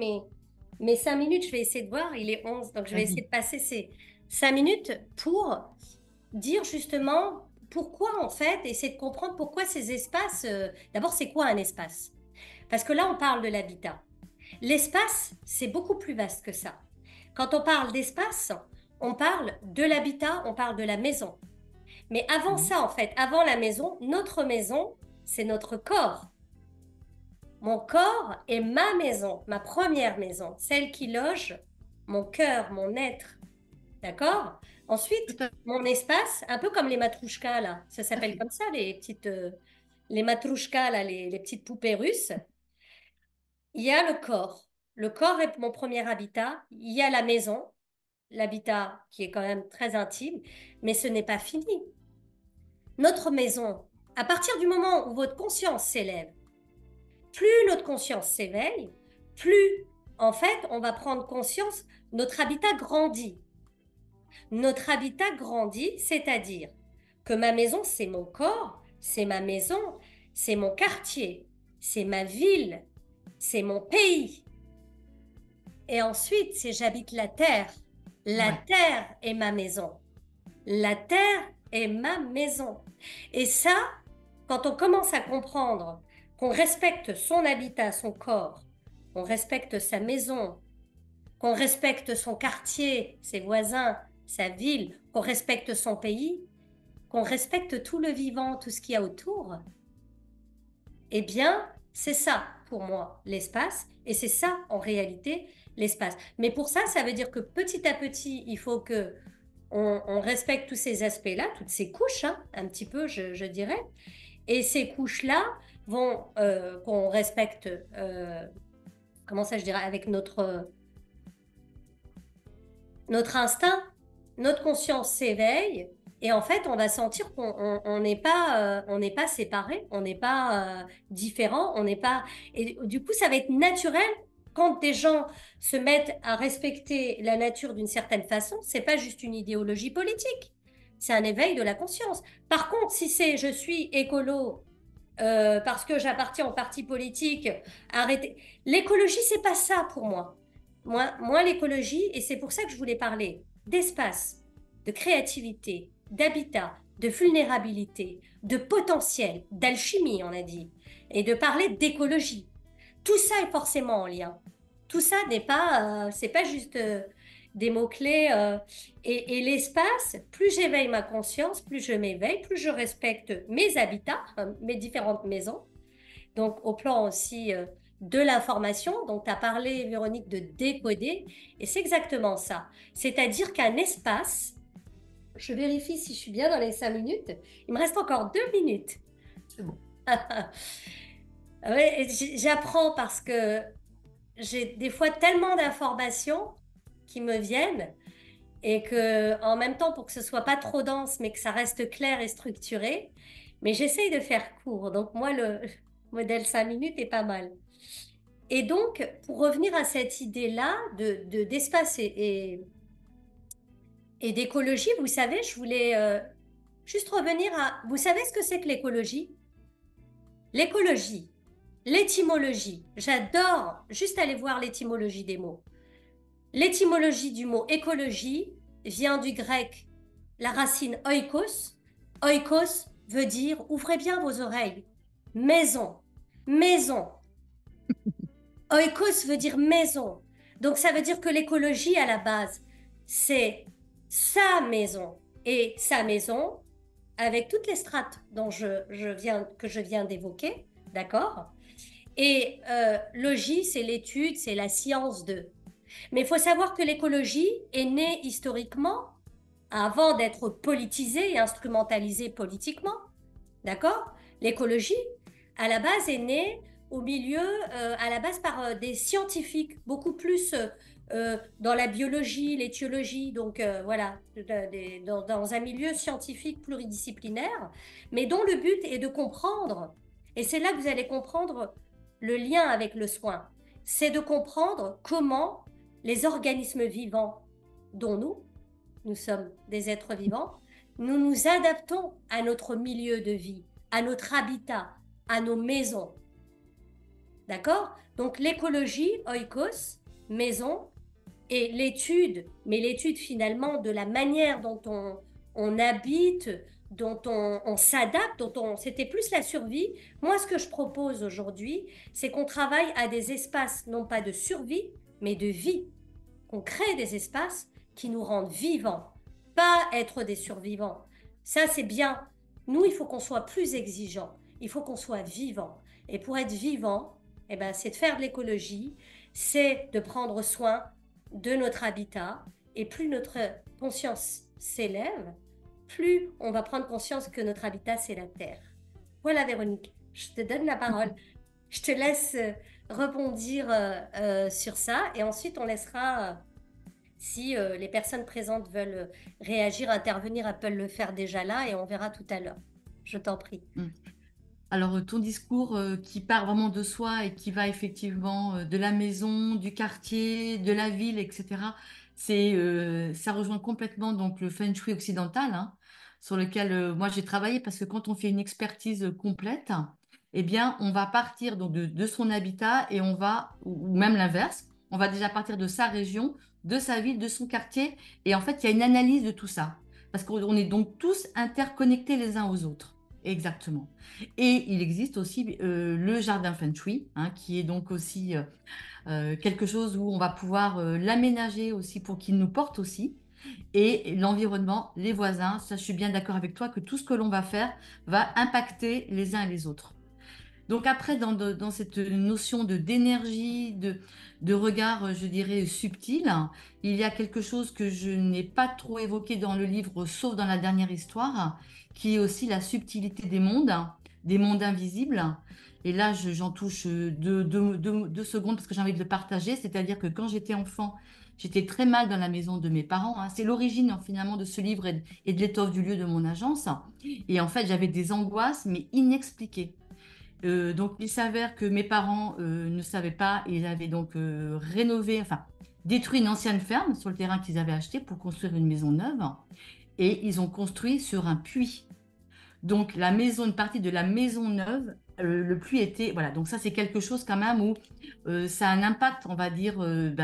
mes 5 minutes. Je vais essayer de voir. Il est 11. Donc, je vais essayer Vas-y. de passer ces 5 minutes pour dire justement pourquoi, en fait, essayer de comprendre pourquoi ces espaces. D'abord, c'est quoi un espace? Parce que là, on parle de l'habitat. L'espace, c'est beaucoup plus vaste que ça. Quand on parle d'espace, on parle de l'habitat, on parle de la maison. Mais avant Mhm. ça, en fait, avant la maison, notre maison, c'est notre corps. Mon corps est ma maison, ma première maison, celle qui loge mon cœur, mon être. D'accord? Tout Ensuite, à mon espace, un peu comme les matrouchkas, là. Ça s'appelle fait. comme ça, les matrouchkas, là, les petites poupées russes. Il y a le corps. Le corps est mon premier habitat. Il y a la maison, l'habitat qui est quand même très intime, mais ce n'est pas fini. Notre maison, à partir du moment où votre conscience s'élève, plus notre conscience s'éveille, plus, en fait, on va prendre conscience, notre habitat grandit. Notre habitat grandit, c'est-à-dire que ma maison, c'est mon corps, c'est ma maison, c'est mon quartier, c'est ma ville, c'est mon pays. Et ensuite, c'est j'habite la terre. La Ouais. terre est ma maison. La terre est ma maison. Et ça, quand on commence à comprendre qu'on respecte son habitat, son corps, qu'on respecte sa maison, qu'on respecte son quartier, ses voisins, sa ville, qu'on respecte son pays, qu'on respecte tout le vivant, tout ce qu'il y a autour, eh bien, c'est ça pour moi l'espace, et c'est ça en réalité l'espace. Mais pour ça, ça veut dire que petit à petit, il faut que on respecte tous ces aspects-là, toutes ces couches, hein, un petit peu, je dirais. Et ces couches-là vont qu'on respecte, comment ça, je dirais, avec notre instinct, notre conscience s'éveille. Et en fait, on va sentir qu'on on n'est pas séparés, on n'est pas différents, on n'est pas. Et du coup, ça va être naturel quand des gens se mettent à respecter la nature d'une certaine façon. C'est pas juste une idéologie politique, c'est un éveil de la conscience. Par contre, si c'est je suis écolo parce que j'appartiens au parti politique, arrêtez. L'écologie, c'est pas ça pour moi. Moi, l'écologie, et c'est pour ça que je voulais parler d'espace, de créativité, d'habitat, de vulnérabilité, de potentiel, d'alchimie, on a dit, et de parler d'écologie. Tout ça est forcément en lien. Tout ça n'est pas, c'est pas juste des mots-clés. Et l'espace, plus j'éveille ma conscience, plus je m'éveille, plus je respecte mes habitats, mes différentes maisons. Donc, au plan aussi de l'information. Donc, tu as parlé, Véronique, de décoder, et c'est exactement ça. C'est-à-dire qu'un espace, je vérifie si je suis bien dans les 5 minutes, il me reste encore 2 minutes. C'est bon. Ouais, j'apprends parce que j'ai des fois tellement d'informations qui me viennent et que en même temps pour que ce soit pas trop dense mais que ça reste clair et structuré, mais j'essaye de faire court. Donc moi le modèle 5 minutes est pas mal. Et donc pour revenir à cette idée-là d'espace et d'écologie, vous savez, je voulais juste revenir à, vous savez ce que c'est que l'écologie? L'écologie, l'étymologie. J'adore juste aller voir l'étymologie des mots. L'étymologie du mot écologie vient du grec, la racine oikos. Oikos veut dire, ouvrez bien vos oreilles, maison, maison. Oikos veut dire maison. Donc ça veut dire que l'écologie à la base, c'est sa maison. Et sa maison, avec toutes les strates dont que je viens d'évoquer, d'accord? Et logie, c'est l'étude, c'est la science de. Mais il faut savoir que l'écologie est née historiquement avant d'être politisée et instrumentalisée politiquement. D'accord? L'écologie, à la base, est née au milieu, à la base par des scientifiques, beaucoup plus dans la biologie, l'étiologie, donc voilà, dans un milieu scientifique pluridisciplinaire, mais dont le but est de comprendre, et c'est là que vous allez comprendre le lien avec le soin, c'est de comprendre comment les organismes vivants, dont nous sommes des êtres vivants, nous nous adaptons à notre milieu de vie, à notre habitat, à nos maisons. D'accord? Donc l'écologie, oikos, maison, et l'étude, mais l'étude finalement de la manière dont on habite, dont on s'adapte, c'était plus la survie. Moi, ce que je propose aujourd'hui, c'est qu'on travaille à des espaces, non pas de survie, mais de vie. Qu'on crée des espaces qui nous rendent vivants, pas être des survivants. Ça, c'est bien. Nous, il faut qu'on soit plus exigeants. Il faut qu'on soit vivant. Et pour être vivant, eh ben, c'est de faire de l'écologie, c'est de prendre soin de notre habitat. Et plus notre conscience s'élève, plus on va prendre conscience que notre habitat, c'est la Terre. Voilà, Véronique, je te donne la parole. Je te laisse rebondir sur ça et ensuite on laissera, si les personnes présentes veulent réagir, intervenir, elles peuvent le faire déjà là et on verra tout à l'heure. Je t'en prie. Alors, ton discours qui part vraiment de soi et qui va effectivement de la maison, du quartier, de la ville, etc., ça rejoint complètement donc, le Feng Shui occidental, hein, sur lequel moi j'ai travaillé parce que quand on fait une expertise complète, eh bien, on va partir donc, de son habitat et on va, ou même l'inverse, on va déjà partir de sa région, de sa ville, de son quartier. Et en fait, il y a une analyse de tout ça. Parce qu'on est donc tous interconnectés les uns aux autres. Exactement. Et il existe aussi le jardin Feng Shui, hein, qui est donc aussi quelque chose où on va pouvoir l'aménager aussi pour qu'il nous porte aussi. Et l'environnement, les voisins, ça je suis bien d'accord avec toi que tout ce que l'on va faire va impacter les uns et les autres. Donc après, dans cette notion d'énergie, de regard, je dirais, subtil, il y a quelque chose que je n'ai pas trop évoqué dans le livre, sauf dans la dernière histoire, qui est aussi la subtilité des mondes invisibles. Et là, j'en touche 2 secondes parce que j'ai envie de le partager. C'est-à-dire que quand j'étais enfant, j'étais très mal dans la maison de mes parents, hein. C'est l'origine finalement de ce livre et de l'étoffe du lieu de mon agence. Et en fait, j'avais des angoisses, mais inexpliquées. Donc, il s'avère que mes parents ne savaient pas. Ils avaient donc rénové, enfin, détruit une ancienne ferme sur le terrain qu'ils avaient acheté pour construire une maison neuve. Et ils ont construit sur un puits. Donc, la maison, une partie de la maison neuve, le puits était. Voilà, donc ça, c'est quelque chose quand même où ça a un impact, on va dire,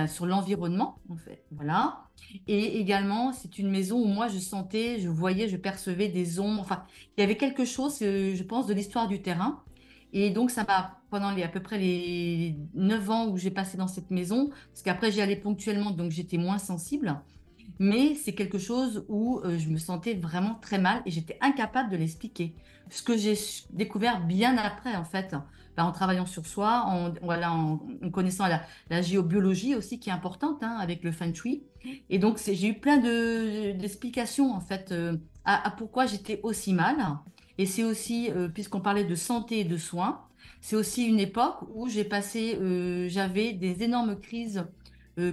sur l'environnement, en fait. Voilà. Et également, c'est une maison où moi, je sentais, je voyais, je percevais des ombres. Enfin, il y avait quelque chose, je pense, de l'histoire du terrain. Et donc, ça m'a, pendant à peu près les 9 ans où j'ai passé dans cette maison, parce qu'après, j'y allais ponctuellement, donc j'étais moins sensible. Mais c'est quelque chose où je me sentais vraiment très mal et j'étais incapable de l'expliquer. Ce que j'ai découvert bien après, en fait, en travaillant sur soi, voilà, en connaissant la géobiologie aussi qui est importante hein, avec le Feng Shui. Et donc, j'ai eu plein d'explications en fait à pourquoi j'étais aussi mal. Et c'est aussi, puisqu'on parlait de santé et de soins, c'est aussi une époque où j'avais des énormes crises,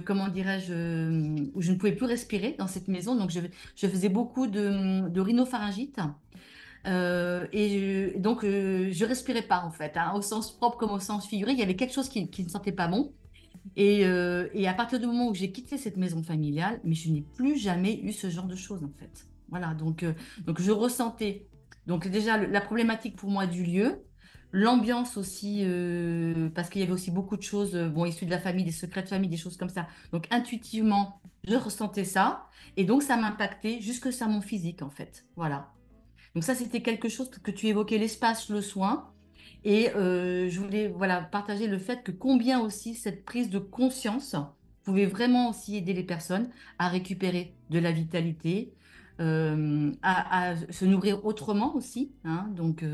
comment dirais-je, où je ne pouvais plus respirer dans cette maison. Donc, je faisais beaucoup de rhinopharyngite. Donc, je respirais pas en fait, hein, au sens propre comme au sens figuré. Il y avait quelque chose qui ne sentait pas bon. Et à partir du moment où j'ai quitté cette maison familiale, mais je n'ai plus jamais eu ce genre de choses en fait. Voilà, donc je ressentais donc déjà la problématique pour moi du lieu, l'ambiance aussi, parce qu'il y avait aussi beaucoup de choses, bon, issues de la famille, des secrets de famille, des choses comme ça. Donc intuitivement, je ressentais ça, et donc ça m'impactait jusque sur mon physique en fait. Voilà. Donc ça, c'était quelque chose que tu évoquais, l'espace, le soin. Et je voulais voilà, partager le fait que combien aussi cette prise de conscience pouvait vraiment aussi aider les personnes à récupérer de la vitalité, à se nourrir autrement aussi. Hein. Donc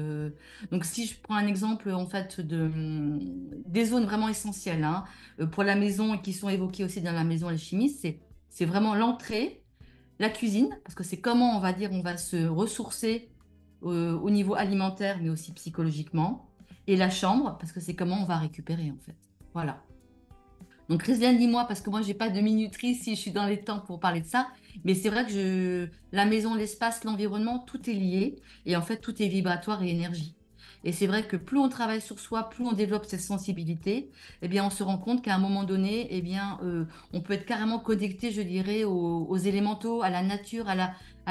si je prends un exemple en fait des zones vraiment essentielles hein, pour la maison et qui sont évoquées aussi dans la maison alchimiste, c'est vraiment l'entrée, la cuisine, parce que c'est comment on va dire on va se ressourcer au niveau alimentaire, mais aussi psychologiquement. Et la chambre, parce que c'est comment on va récupérer, en fait. Voilà. Donc, Christiane, dis-moi, parce que moi, j'ai pas de minuterie si je suis dans les temps pour parler de ça. Mais c'est vrai que la maison, l'espace, l'environnement, tout est lié. Et en fait, tout est vibratoire et énergie. Et c'est vrai que plus on travaille sur soi, plus on développe cette sensibilité, eh bien, on se rend compte qu'à un moment donné, eh bien, on peut être carrément connecté, je dirais, aux élémentaux, à la nature, à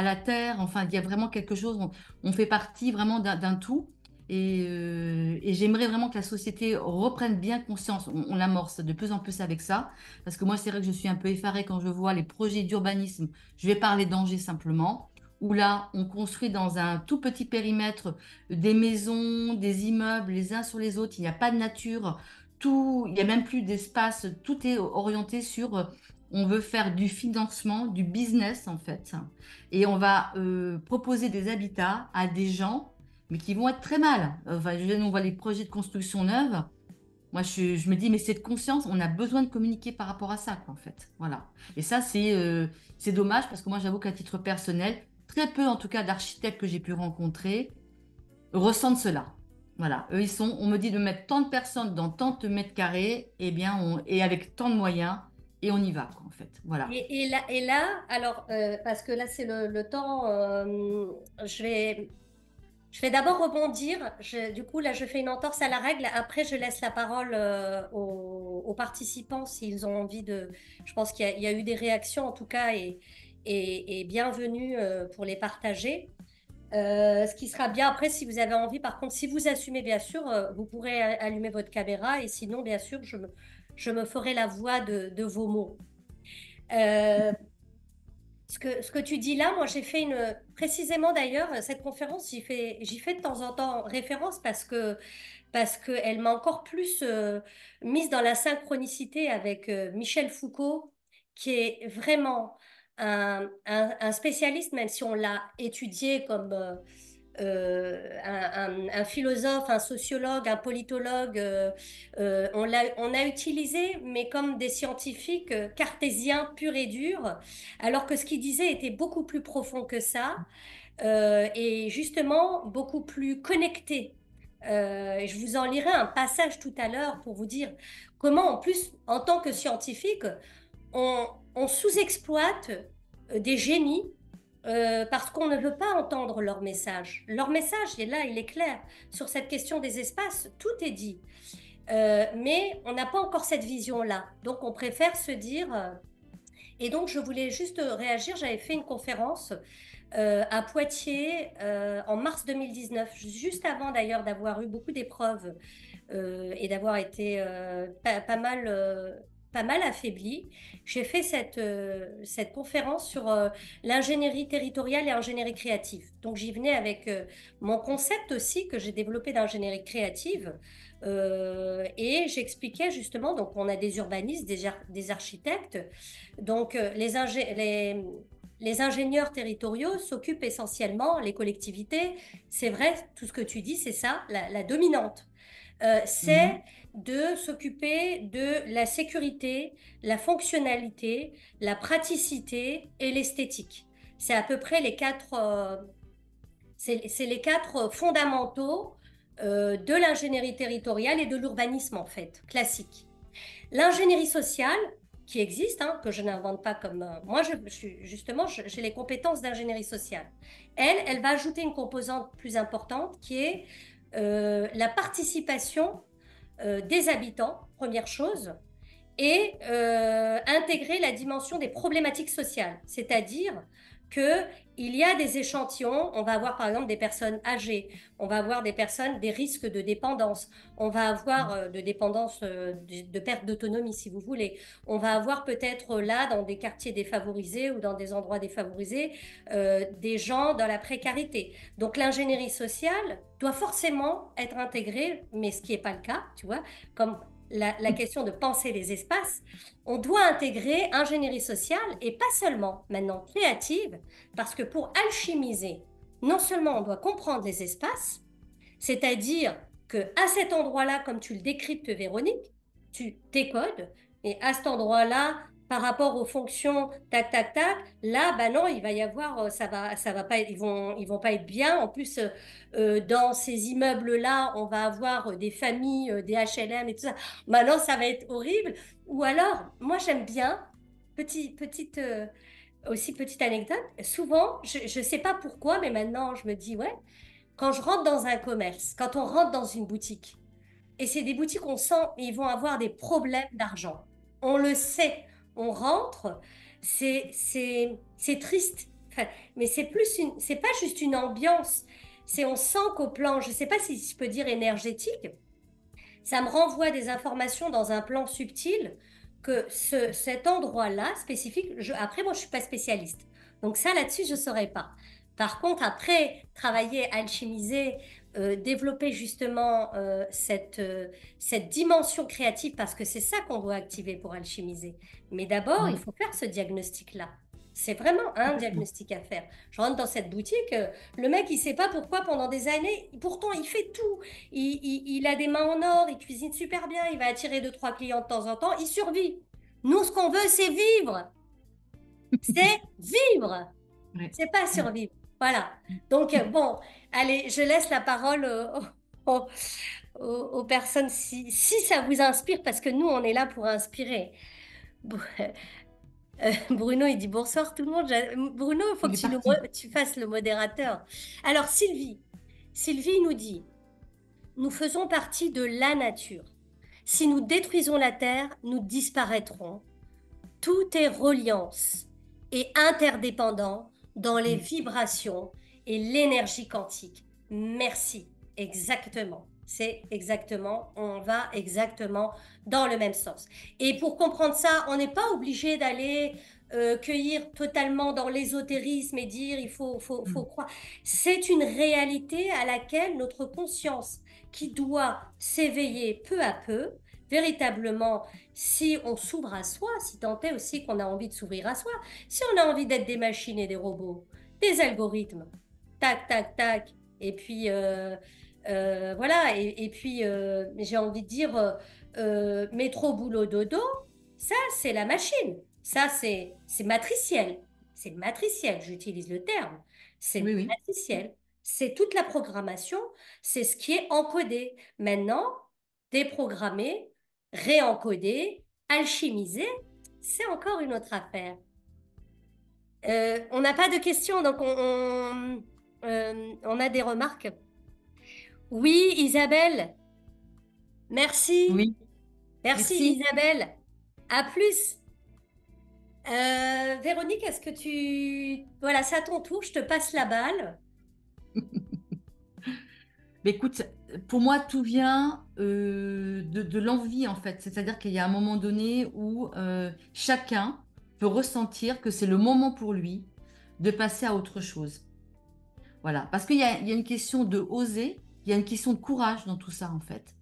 la terre. Enfin, il y a vraiment quelque chose, on fait partie vraiment d'un tout. Et j'aimerais vraiment que la société reprenne bien conscience. On amorce de plus en plus avec ça. Parce que moi, c'est vrai que je suis un peu effarée quand je vois les projets d'urbanisme. Je vais parler d'Angers simplement. Où là, on construit dans un tout petit périmètre des maisons, des immeubles, les uns sur les autres. Il n'y a pas de nature. Tout, il n'y a même plus d'espace. Tout est orienté sur. On veut faire du financement, du business en fait. Et on va proposer des habitats à des gens mais qui vont être très mal. Enfin, on voit les projets de construction neuve. Moi, je me dis, mais cette conscience, on a besoin de communiquer par rapport à ça, quoi, en fait. Voilà. Et ça, c'est dommage parce que moi, j'avoue qu'à titre personnel, très peu, en tout cas, d'architectes que j'ai pu rencontrer ressentent cela. Voilà. Eux, on me dit de mettre tant de personnes dans tant de mètres carrés, eh bien, et avec tant de moyens, et on y va, quoi, en fait. Voilà. Et là, alors, parce que là, c'est le temps, je vais, je vais d'abord rebondir. Du coup, là, je fais une entorse à la règle. Après, je laisse la parole aux participants s'ils ont envie de. Je pense qu'il y a eu des réactions, en tout cas, et bienvenue pour les partager. Ce qui sera bien après, si vous avez envie, par contre, si vous assumez, bien sûr, vous pourrez allumer votre caméra et sinon, bien sûr, je me ferai la voix de vos mots. Euh, ce que tu dis là, moi, j'ai fait précisément d'ailleurs, cette conférence, j'y fais de temps en temps référence parce que elle m'a encore plus mise dans la synchronicité avec Michel Foucault, qui est vraiment un spécialiste, même si on l'a étudié comme un philosophe, un sociologue, un politologue, on a utilisé, mais comme des scientifiques cartésiens purs et durs, alors que ce qu'il disait était beaucoup plus profond que ça, et justement beaucoup plus connecté. Et je vous en lirai un passage tout à l'heure pour vous dire comment, en plus, en tant que scientifique, on sous-exploite des génies parce qu'on ne veut pas entendre leur message. Leur message, et là, il est clair. Sur cette question des espaces, tout est dit. Mais on n'a pas encore cette vision-là. Donc, on préfère se dire. Et donc, je voulais juste réagir. J'avais fait une conférence à Poitiers en mars 2019, juste avant d'ailleurs d'avoir eu beaucoup d'épreuves et d'avoir été pas mal affaiblie. J'ai fait cette conférence sur l'ingénierie territoriale et l'ingénierie créative. Donc j'y venais avec mon concept aussi que j'ai développé d'ingénierie créative. Et j'expliquais justement, donc on a des urbanistes, des architectes, donc les ingénieurs territoriaux s'occupent essentiellement, les collectivités, c'est vrai, tout ce que tu dis, c'est ça, la dominante. C'est Mhm. de s'occuper de la sécurité, la fonctionnalité, la praticité et l'esthétique. C'est à peu près les quatre, c'est les quatre fondamentaux de l'ingénierie territoriale et de l'urbanisme en fait, classique. L'ingénierie sociale, qui existe, hein, que je n'invente pas comme moi, justement, j'ai les compétences d'ingénierie sociale. Elle va ajouter une composante plus importante qui est la participation des habitants, première chose, et intégrer la dimension des problématiques sociales, c'est-à-dire que il y a des échantillons, on va avoir par exemple des personnes âgées, on va avoir des personnes, des risques de dépendance, on va avoir de dépendance, de perte d'autonomie si vous voulez, on va avoir peut-être là dans des quartiers défavorisés ou dans des endroits défavorisés des gens dans la précarité. Donc l'ingénierie sociale doit forcément être intégrée, mais ce qui n'est pas le cas, tu vois, comme la question de penser les espaces, on doit intégrer ingénierie sociale et pas seulement maintenant créative, parce que pour alchimiser, non seulement on doit comprendre les espaces, c'est-à-dire que à cet endroit-là, comme tu le décryptes, Véronique, tu décodes, et à cet endroit-là, par rapport aux fonctions, tac, tac, tac, là, bah non, il va y avoir, ça va pas, ils vont pas être bien. En plus, dans ces immeubles-là, on va avoir des familles, des HLM et tout ça. Maintenant, ça va être horrible. Ou alors, moi, j'aime bien, petite, aussi petite anecdote, souvent, je sais pas pourquoi, mais maintenant, je me dis, ouais, quand je rentre dans un commerce, quand on rentre dans une boutique, et c'est des boutiques, on sent, ils vont avoir des problèmes d'argent. On le sait. On rentre, c'est triste. Enfin, mais c'est pas juste une ambiance. C'est, on sent qu'au plan, je sais pas si je peux dire énergétique, ça me renvoie des informations dans un plan subtil que cet endroit-là spécifique, après, moi, je suis pas spécialiste. Donc ça, là-dessus, je ne saurais pas. Par contre, après, travailler, alchimiser, développer justement cette dimension créative, parce que c'est ça qu'on doit activer pour alchimiser. Mais d'abord, il Mhm. faut faire ce diagnostic-là. C'est vraiment un Complètement. diagnostic à faire. Je rentre dans cette boutique, le mec, il sait pas pourquoi pendant des années, pourtant il fait tout. Il a des mains en or, il cuisine super bien, il va attirer deux, trois clients de temps en temps, il survit. Nous, ce qu'on veut, c'est vivre. C'est vivre. Ouais. C'est pas Mm. survivre. Voilà. Donc, bon, allez, je laisse la parole aux, aux personnes si ça vous inspire, parce que nous, on est là pour inspirer. Bon, Bruno, il dit bonsoir tout le monde. Bruno, il faut Il que est parti. tu fasses le modérateur. Alors, Sylvie nous dit, nous faisons partie de la nature. Si nous détruisons la Terre, nous disparaîtrons. Tout est reliance et interdépendant dans les Mm. vibrations et l'énergie quantique. Merci. Exactement. C'est exactement, on va exactement dans le même sens. Et pour comprendre ça, on n'est pas obligé d'aller cueillir totalement dans l'ésotérisme et dire faut Mm. croire. C'est une réalité à laquelle notre conscience, qui doit s'éveiller peu à peu, véritablement si on s'ouvre à soi, si tant est aussi qu'on a envie de s'ouvrir à soi, si on a envie d'être des machines et des robots, des algorithmes, tac, tac, tac, et puis voilà, et puis j'ai envie de dire métro, boulot, dodo, ça c'est la machine, ça c'est matriciel, c'est matriciel, j'utilise le terme, c'est Oui, oui. matriciel, c'est toute la programmation, c'est ce qui est encodé. Maintenant, déprogrammer, réencoder, alchimiser, c'est encore une autre affaire. On n'a pas de questions, donc on a des remarques. Oui, Isabelle, merci. Oui. Merci Merci. Isabelle. À plus. Véronique, est-ce que tu... Voilà, c'est à ton tour, je te passe la balle. Mais écoute, pour moi, tout vient de l'envie, en fait. C'est-à-dire qu'il y a un moment donné où chacun peut ressentir que c'est le moment pour lui de passer à autre chose. Voilà. Parce qu'il y a une question de oser, il y a une question de courage dans tout ça, en fait.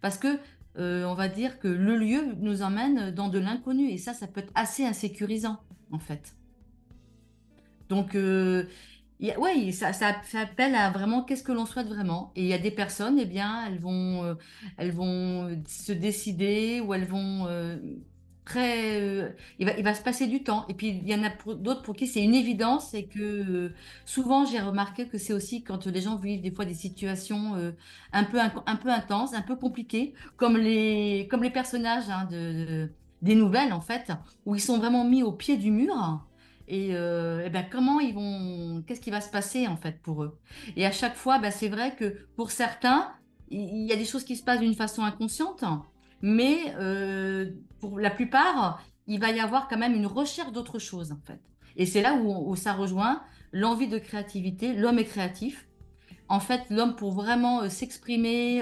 Parce que, on va dire que le lieu nous emmène dans de l'inconnu. Et ça peut être assez insécurisant, en fait. Donc, Oui, ça appelle à vraiment qu'est-ce que l'on souhaite vraiment. Et il y a des personnes, eh bien, elles vont se décider ou elles vont il va se passer du temps. Et puis il y en a d'autres pour qui c'est une évidence et que souvent j'ai remarqué que c'est aussi quand les gens vivent des fois des situations un peu intenses, un peu compliquées, comme les personnages hein, des nouvelles en fait, où ils sont vraiment mis au pied du mur. Et ben comment ils vont, qu'est-ce qui va se passer en fait pour eux? Et à chaque fois, ben, c'est vrai que pour certains, il y a des choses qui se passent d'une façon inconsciente, mais pour la plupart, il va y avoir quand même une recherche d'autre chose en fait. Et c'est là où ça rejoint l'envie de créativité. L'homme est créatif. En fait, l'homme, pour vraiment s'exprimer,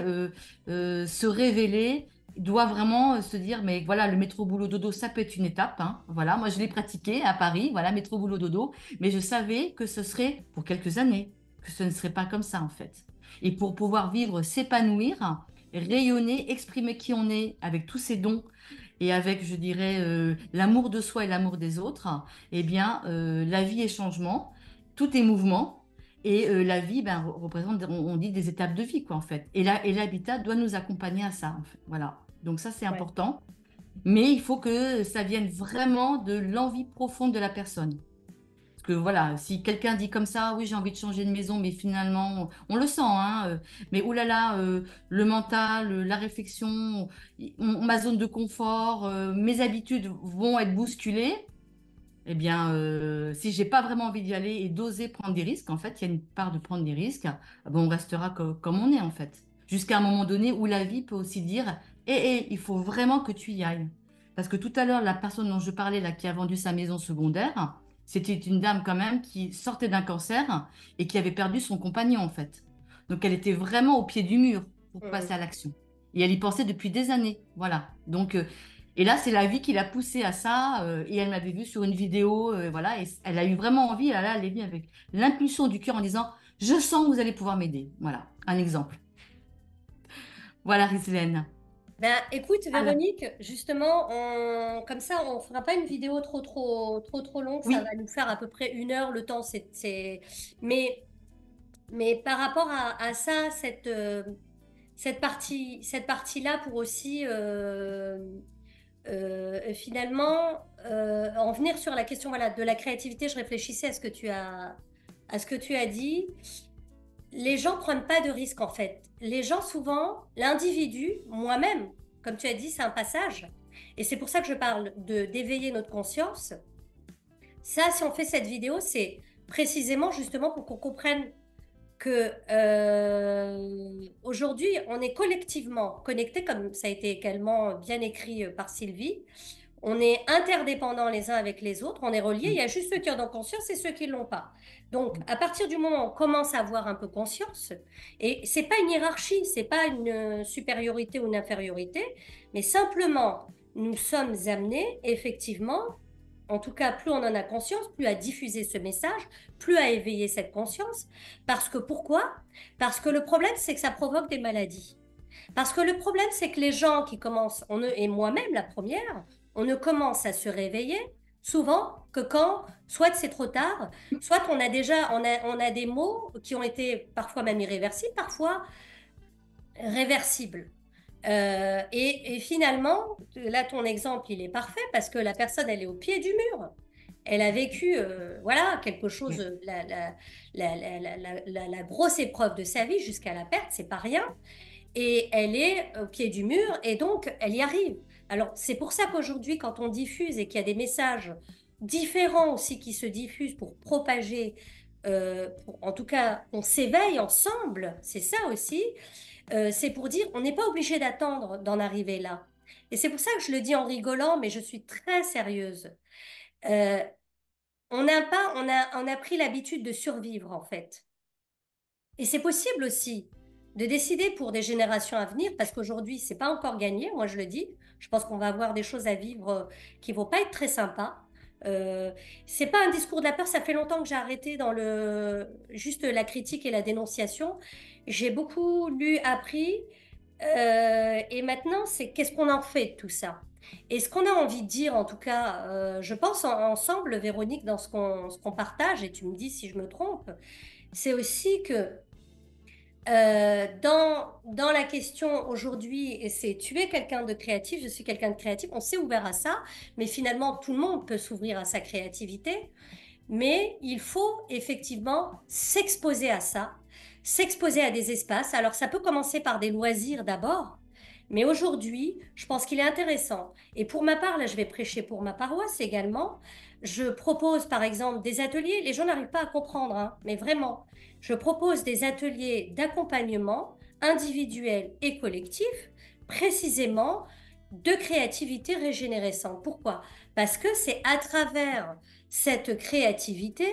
se révéler, doit vraiment se dire, mais voilà, le métro boulot dodo, ça peut être une étape, hein. Voilà, moi je l'ai pratiqué à Paris, voilà, métro boulot dodo, mais je savais que ce serait pour quelques années, que ce ne serait pas comme ça en fait. Et pour pouvoir vivre, s'épanouir, rayonner, exprimer qui on est avec tous ces dons et avec, je dirais, l'amour de soi et l'amour des autres, eh bien, la vie est changement, tout est mouvement. Et la vie ben, représente, on dit des étapes de vie, quoi, en fait. Et l'habitat doit nous accompagner à ça, en fait. Voilà. Donc ça, c'est Ouais. important. Mais il faut que ça vienne vraiment de l'envie profonde de la personne. Parce que voilà, si quelqu'un dit comme ça, oui, j'ai envie de changer de maison, mais finalement, on le sent, hein, mais oulala, le mental, la réflexion, ma zone de confort, mes habitudes vont être bousculées. Eh bien, si j'ai pas vraiment envie d'y aller et d'oser prendre des risques, en fait, il y a une part de prendre des risques, ah ben, on restera comme on est, en fait. Jusqu'à un moment donné où la vie peut aussi dire, il faut vraiment que tu y ailles. Parce que tout à l'heure, la personne dont je parlais, là, qui a vendu sa maison secondaire, c'était une dame quand même qui sortait d'un cancer et qui avait perdu son compagnon, en fait. Donc, elle était vraiment au pied du mur pour passer Mm. à l'action. Et elle y pensait depuis des années. Voilà. Donc, et là, c'est la vie qui l'a poussée à ça. Et elle m'avait vu sur une vidéo, voilà, et elle a eu vraiment envie. Là, elle est venue avec l'impulsion du cœur en disant, je sens que vous allez pouvoir m'aider. Voilà, un exemple. Voilà, Rislaine. Ben, écoute, Alors, Véronique, justement, comme ça, on fera pas une vidéo trop longue. Ça va oui, nous faire à peu près 1 heure. Le temps, Mais, mais par rapport à ça, cette partie-là, pour aussi finalement en venir sur la question, voilà, de la créativité, je réfléchissais à ce que tu as dit. Les gens prennent pas de risques en fait. Les gens souvent, l'individu, moi-même, comme tu as dit, c'est un passage. Et c'est pour ça que je parle de d'éveiller notre conscience. Ça, si on fait cette vidéo, c'est précisément justement pour qu'on comprenne que aujourd'hui, on est collectivement connectés, comme ça a été également bien écrit par Sylvie. On est interdépendants les uns avec les autres, on est reliés. Il y a juste ceux qui en ont conscience et ceux qui ne l'ont pas. Donc, à partir du moment où on commence à avoir un peu conscience, et c'est pas une hiérarchie, c'est pas une supériorité ou une infériorité, mais simplement, nous sommes amenés, effectivement, en tout cas, plus on en a conscience, plus à diffuser ce message, plus à éveiller cette conscience. Parce que pourquoi? Parce que le problème, c'est que ça provoque des maladies. Parce que le problème, c'est que les gens qui commencent, et moi-même la première, on ne commence à se réveiller souvent que quand, soit c'est trop tard, soit on a des maux qui ont été parfois même irréversibles, parfois réversibles. Et finalement, là, ton exemple, il est parfait parce que la personne, elle est au pied du mur. Elle a vécu, voilà, quelque chose, oui, la grosse épreuve de sa vie jusqu'à la perte, c'est pas rien. Et elle est au pied du mur et donc elle y arrive. Alors c'est pour ça qu'aujourd'hui, quand on diffuse et qu'il y a des messages différents aussi qui se diffusent pour propager, en tout cas, on s'éveille ensemble, c'est ça aussi, c'est pour dire on n'est pas obligé d'attendre d'en arriver là. Et c'est pour ça que je le dis en rigolant, mais je suis très sérieuse. Euh, on a pris l'habitude de survivre en fait. Et c'est possible aussi de décider pour des générations à venir, parce qu'aujourd'hui, c'est pas encore gagné, moi je le dis. Je pense qu'on va avoir des choses à vivre qui vont pas être très sympas. Euh, c'est pas un discours de la peur, ça fait longtemps que j'ai arrêté dans le juste la critique et la dénonciation. J'ai beaucoup lu, appris, et maintenant c'est qu'est-ce qu'on en fait de tout ça? Et ce qu'on a envie de dire, en tout cas, je pense ensemble, Véronique, dans ce qu'on partage, et tu me dis si je me trompe, c'est aussi que dans la question aujourd'hui, et c'est tu es quelqu'un de créatif, je suis quelqu'un de créatif, on s'est ouvert à ça, mais finalement tout le monde peut s'ouvrir à sa créativité, mais il faut effectivement s'exposer à ça, s'exposer à des espaces. Alors ça peut commencer par des loisirs d'abord, mais aujourd'hui, je pense qu'il est intéressant. Et pour ma part, là je vais prêcher pour ma paroisse également, je propose par exemple des ateliers, les gens n'arrivent pas à comprendre, hein, mais vraiment. Je propose des ateliers d'accompagnement individuel et collectif, précisément de créativité régénérescente. Pourquoi? Parce que c'est à travers cette créativité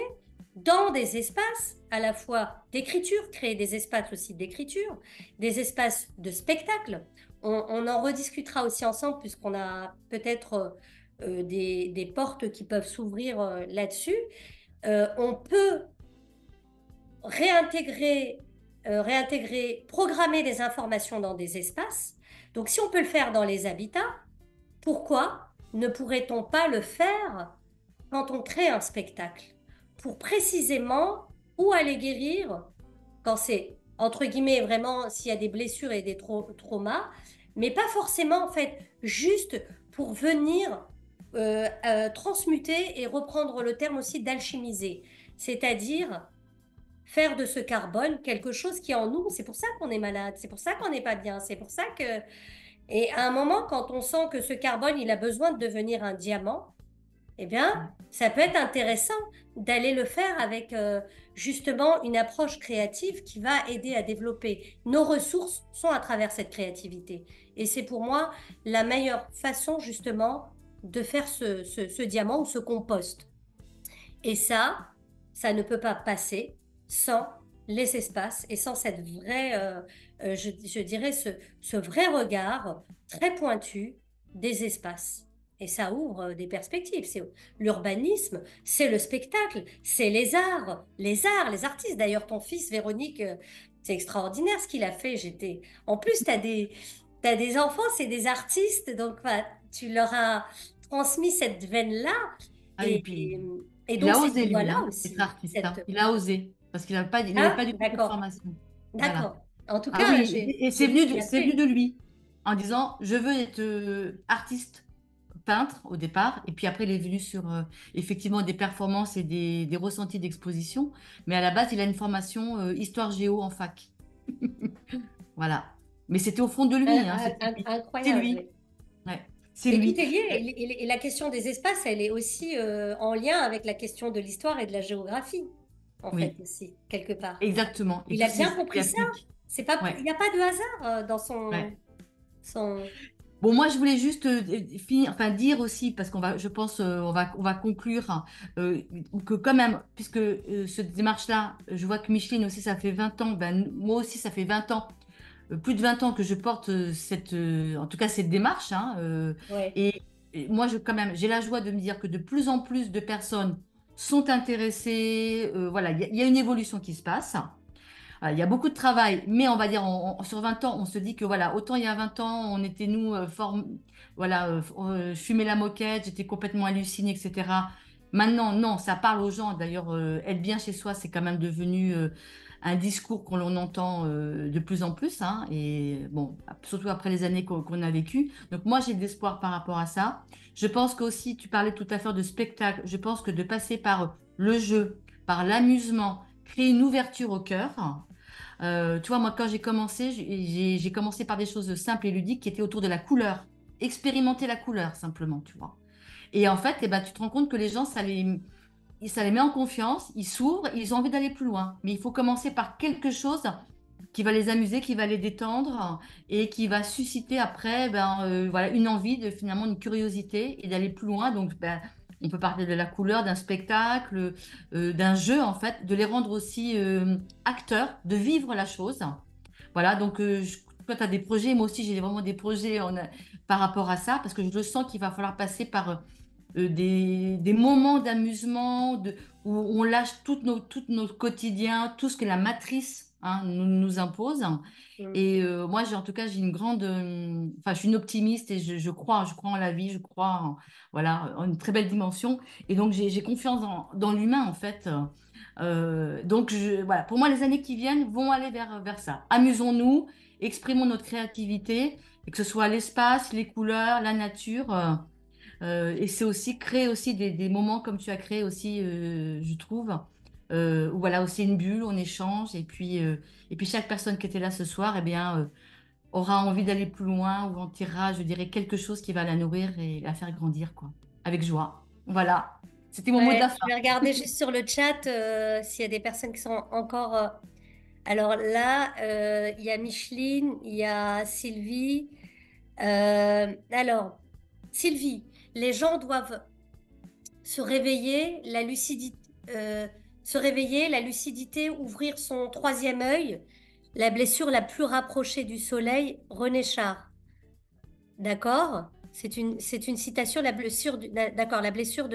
dans des espaces à la fois d'écriture, créer des espaces aussi d'écriture, des espaces de spectacle. On en rediscutera aussi ensemble puisqu'on a peut-être des portes qui peuvent s'ouvrir là-dessus. On peut réintégrer, programmer des informations dans des espaces. Donc, si on peut le faire dans les habitats, pourquoi ne pourrait-on pas le faire quand on crée un spectacle? Pour précisément où aller guérir quand c'est, entre guillemets, vraiment s'il y a des blessures et des traumas, mais pas forcément, en fait, juste pour venir transmuter et reprendre le terme aussi d'alchimiser. C'est-à-dire faire de ce carbone quelque chose qui est en nous. C'est pour ça qu'on est malade, c'est pour ça qu'on n'est pas bien, c'est pour ça que... Et à un moment, quand on sent que ce carbone, il a besoin de devenir un diamant, eh bien, ça peut être intéressant d'aller le faire avec justement une approche créative qui va aider à développer. Nos ressources sont à travers cette créativité. Et c'est pour moi la meilleure façon justement de faire ce diamant ou ce compost. Et ça ne peut pas passer sans les espaces et sans cette vraie, je dirais, ce vrai regard très pointu des espaces. Et ça ouvre des perspectives. C'est l'urbanisme, c'est le spectacle, c'est les arts, les artistes. D'ailleurs, ton fils, Véronique, c'est extraordinaire ce qu'il a fait. En plus, t'as des enfants, c'est des artistes, donc enfin, tu leur as transmis cette veine-là. Ah, et Et, puis, et il donc, a cette osé, lui, voie-là hein, être aussi, artiste, hein. Il a osé, parce il avait Ah, pas du tout cette d'accord, formation. Voilà. d'accord. En tout Ah cas, oui, et j'ai vu ce qu'il a c'est venu fait. de lui, en disant, je veux être artiste, peintre au départ, et puis après, il est venu sur effectivement des performances et des ressentis d'exposition, mais à la base, il a une formation histoire géo en fac. Voilà. Mais c'était au fond de lui, hein, c'était lui. C'est Incroyable. lui. Oui. Ouais, c'est Et tout lui. est lié. Et la question des espaces, elle est aussi en lien avec la question de l'histoire et de la géographie, en fait, Oui, aussi, quelque part. exactement. Et Il tous a ces bien ça qui compris ça. applique. C'est pas, Ouais, il n'y a pas de hasard dans ouais. son... Bon, moi, je voulais juste finir, enfin dire aussi, parce qu'on va, je pense, on va conclure, hein, que quand même, puisque cette démarche-là, je vois que Micheline aussi, ça fait 20 ans, ben, moi aussi, ça fait 20 ans, plus de 20 ans que je porte en tout cas, cette démarche, hein, Ouais. et, et moi, quand même, j'ai la joie de me dire que de plus en plus de personnes sont intéressées, voilà, il y a une évolution qui se passe. Il y a beaucoup de travail, mais on va dire sur 20 ans, on se dit que voilà, autant il y a 20 ans, on était nous, voilà, je fumais la moquette, j'étais complètement hallucinée, etc. Maintenant, non, ça parle aux gens. D'ailleurs, être bien chez soi, c'est quand même devenu un discours qu'on l'on entend de plus en plus, hein, et bon, surtout après les années qu'on a vécues. Donc moi, j'ai de l'espoir par rapport à ça. Je pense qu'aussi, tu parlais tout à fait de spectacle. Je pense que de passer par le jeu, par l'amusement, créer une ouverture au cœur. Tu vois, moi, quand j'ai commencé, j'ai commencé par des choses simples et ludiques qui étaient autour de la couleur. Expérimenter la couleur, simplement, tu vois. Et en fait, eh ben, tu te rends compte que les gens, ça les met en confiance, ils s'ouvrent, ils ont envie d'aller plus loin. Mais il faut commencer par quelque chose qui va les amuser, qui va les détendre et qui va susciter après voilà, une envie, finalement une curiosité et d'aller plus loin. Donc, ben, on peut parler de la couleur, d'un spectacle, d'un jeu en fait, de les rendre aussi acteurs, de vivre la chose. Voilà, donc toi, tu as des projets, moi aussi j'ai vraiment des projets par rapport à ça, parce que je sens qu'il va falloir passer par des moments d'amusement où on lâche tout notre quotidien, tout ce que la matrice hein, nous impose. Mm. Et moi, en tout cas, j'ai une grande, enfin, je suis une optimiste et je crois en la vie, je crois voilà, en une très belle dimension. Et donc, j'ai confiance dans l'humain, en fait. Donc, voilà, pour moi, les années qui viennent vont aller vers ça. Amusons-nous, exprimons notre créativité, et que ce soit l'espace, les couleurs, la nature. Et c'est aussi créer aussi des moments comme tu as créé aussi, je trouve, où voilà aussi une bulle, on échange et puis chaque personne qui était là ce soir, eh bien, aura envie d'aller plus loin ou en tirera, je dirais, quelque chose qui va la nourrir et la faire grandir, quoi, avec joie. Voilà, c'était mon mot de Ouais, la je fin. vais regarder juste sur le chat s'il y a des personnes qui sont encore. Alors là, il y a Micheline, il y a Sylvie. Alors, Sylvie, les gens doivent se réveiller, se réveiller, la lucidité, ouvrir son troisième œil, la blessure la plus rapprochée du soleil, René Char. D'accord? C'est une citation, d'accord, la blessure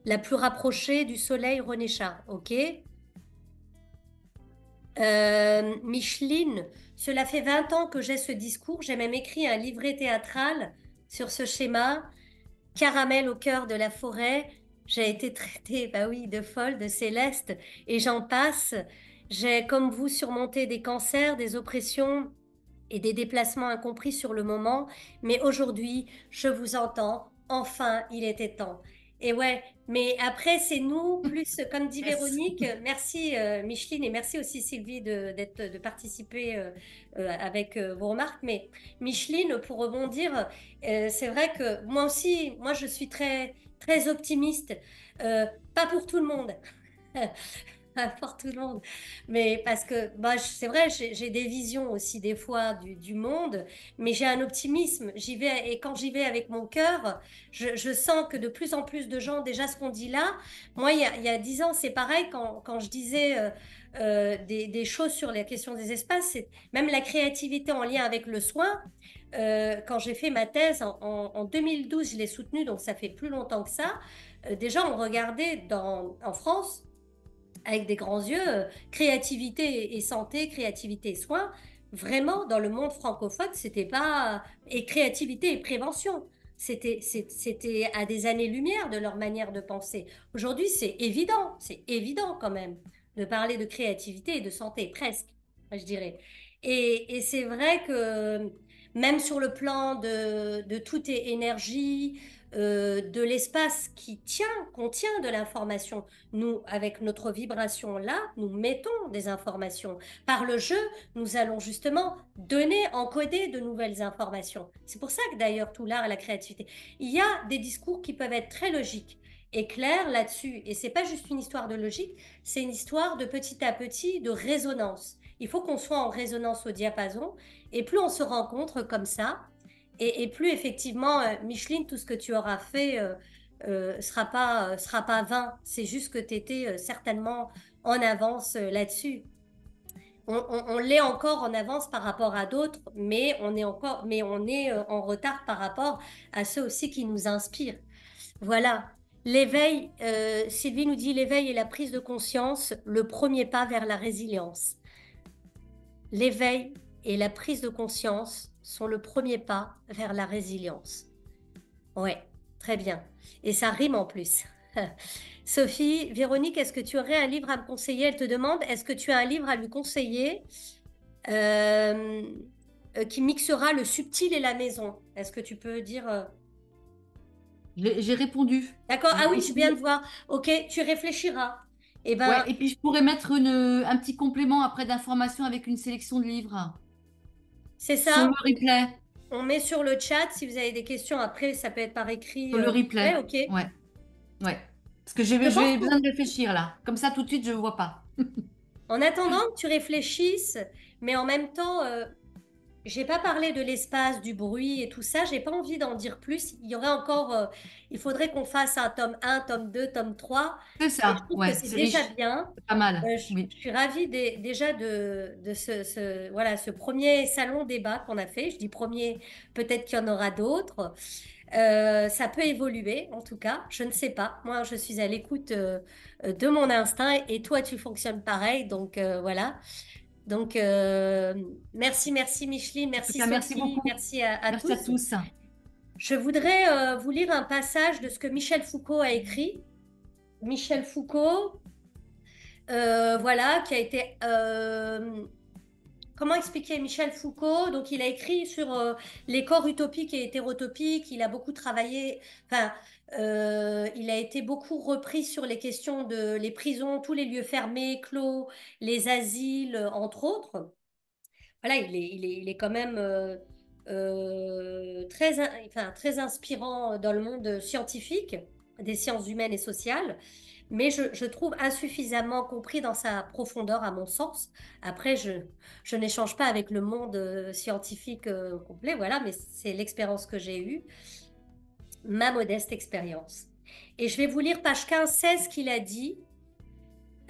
la plus rapprochée du soleil, René Char. OK? Micheline, cela fait 20 ans que j'ai ce discours. J'ai même écrit un livret théâtral sur ce schéma. Caramel au cœur de la forêt. J'ai été traitée, bah oui, de folle, de céleste, et j'en passe. J'ai, comme vous, surmonté des cancers, des oppressions et des déplacements incompris sur le moment, mais aujourd'hui, je vous entends. Enfin, il était temps. Et ouais, mais après, c'est nous, plus, comme dit Yes. Véronique, merci Micheline et merci aussi Sylvie de participer avec vos remarques. Mais Micheline, pour rebondir, c'est vrai que moi aussi, moi je suis très optimiste. Euh, Pas pour tout le monde. Pour tout le monde. Mais parce que bah, c'est vrai, j'ai des visions aussi des fois du monde, mais j'ai un optimisme. J'y vais, et quand j'y vais avec mon cœur, je sens que de plus en plus de gens, déjà ce qu'on dit là, moi il y a 10 ans, c'est pareil quand je disais des choses sur la question des espaces, c'est même la créativité en lien avec le soin. Quand j'ai fait ma thèse en 2012, je l'ai soutenue, donc ça fait plus longtemps que ça. Déjà, on regardait en France avec des grands yeux, créativité et santé, créativité et soins. Vraiment, dans le monde francophone, c'était pas. Et créativité et prévention. C'était à des années-lumière de leur manière de penser. Aujourd'hui, c'est évident quand même de parler de créativité et de santé, presque, je dirais. Et c'est vrai que même sur le plan de toute énergie, de l'espace contient de l'information. Nous, avec notre vibration là, nous mettons des informations. Par le jeu, nous allons justement donner, encoder de nouvelles informations. C'est pour ça que d'ailleurs tout l'art et la créativité, il y a des discours qui peuvent être très logiques et clairs là-dessus. Et c'est pas juste une histoire de logique, c'est une histoire de petit à petit de résonance. Il faut qu'on soit en résonance au diapason et plus on se rencontre comme ça, et plus effectivement, Micheline, tout ce que tu auras fait sera pas vain. C'est juste que tu étais certainement en avance là-dessus. On l'est encore en avance par rapport à d'autres, mais on est en retard par rapport à ceux aussi qui nous inspirent. Voilà. L'éveil, Sylvie nous dit l'éveil et la prise de conscience, le premier pas vers la résilience. L'éveil et la prise de conscience sont le premier pas vers la résilience. Ouais, très bien. Et ça rime en plus. Sophie, Véronique, est-ce que tu aurais un livre à me conseiller? Elle te demande, est-ce que tu as un livre à lui conseiller euh, qui mixera le subtil et la maison? Est-ce que tu peux dire... J'ai répondu. D'accord, ah oui, Et je viens de puis, voir. Ok, tu réfléchiras. Eh ouais, ben, et puis je pourrais mettre un petit complément après d'informations avec une sélection de livres c'est sur ça. le replay. On met sur le chat si vous avez des questions. Après, ça peut être par écrit. Sur le Ouais, replay. ok. Ouais, ouais. Parce que Je pense j'ai besoin qu'on de réfléchir là. Comme ça, tout de suite, je ne vois pas. En attendant que tu réfléchisses, mais en même temps, j'ai pas parlé de l'espace, du bruit et tout ça. J'ai pas envie d'en dire plus. Il y aurait encore, il faudrait qu'on fasse un tome 1, tome 2, tome 3. C'est Mais je ça, trouve que ouais, c'est c'est déjà riche. bien. C'est pas mal. Oui. Je suis ravie déjà de voilà, ce premier salon débat qu'on a fait. Je dis premier, peut-être qu'il y en aura d'autres. Ça peut évoluer, en tout cas. Je ne sais pas. Moi, je suis à l'écoute de mon instinct et toi, tu fonctionnes pareil. Donc, voilà. Donc, merci Micheline, En tout merci cas, merci Sophie, beaucoup. merci à Merci à tous. tous. Je voudrais vous lire un passage de ce que Michel Foucault a écrit. Michel Foucault, voilà, qui a été... comment expliquer Michel Foucault? Donc, il a écrit sur les corps utopiques et hétérotopiques. Il a beaucoup travaillé, enfin, il a été beaucoup repris sur les questions de les prisons, tous les lieux fermés, clos, les asiles, entre autres. Voilà, il est quand même enfin, très inspirant dans le monde scientifique, des sciences humaines et sociales, mais je trouve insuffisamment compris dans sa profondeur, à mon sens. Après, je n'échange pas avec le monde scientifique complet, voilà, mais c'est l'expérience que j'ai eue, ma modeste expérience. Et je vais vous lire page 15-16 qu'il a dit.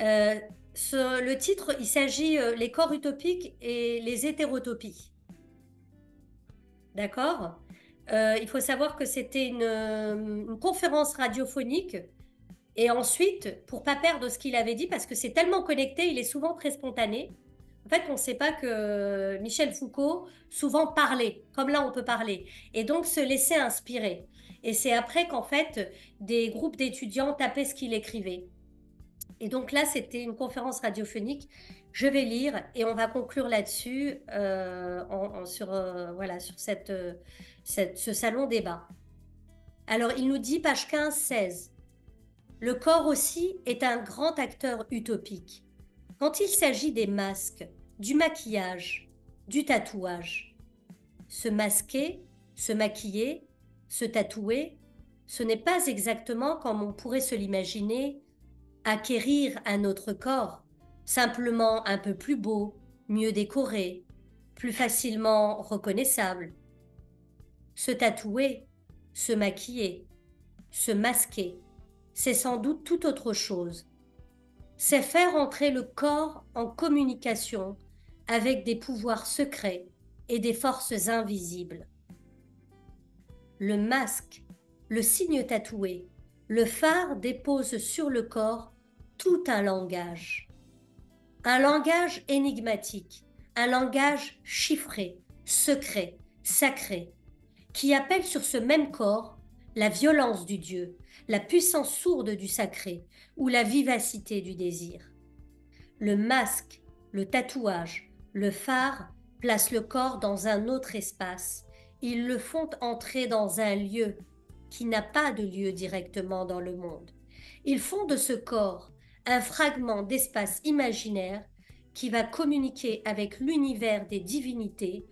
Euh, le titre, il s'agit les corps utopiques et les hétérotopies. D'accord? Il faut savoir que c'était une conférence radiophonique. Et ensuite, pour pas perdre ce qu'il avait dit, parce que c'est tellement connecté, il est souvent très spontané. En fait, on ne sait pas que Michel Foucault souvent parlait, comme là on peut parler, et donc se laissait inspirer. Et c'est après qu'en fait, des groupes d'étudiants tapaient ce qu'il écrivait. Et donc là, c'était une conférence radiophonique. Je vais lire et on va conclure là-dessus sur, voilà, sur ce salon débat. Alors, il nous dit, page 15-16, le corps aussi est un grand acteur utopique. Quand il s'agit des masques, du maquillage, du tatouage, se masquer, se maquiller, se tatouer, ce n'est pas exactement comme on pourrait se l'imaginer acquérir un autre corps, simplement un peu plus beau, mieux décoré, plus facilement reconnaissable. Se tatouer, se maquiller, se masquer, c'est sans doute tout autre chose. C'est faire entrer le corps en communication avec des pouvoirs secrets et des forces invisibles. Le masque, le signe tatoué, le phare dépose sur le corps tout un langage énigmatique, un langage chiffré, secret, sacré, qui appelle sur ce même corps la violence du Dieu, la puissance sourde du sacré ou la vivacité du désir. Le masque, le tatouage, le phare placent le corps dans un autre espace. Ils le font entrer dans un lieu qui n'a pas de lieu directement dans le monde. Ils font de ce corps un fragment d'espace imaginaire qui va communiquer avec l'univers des divinités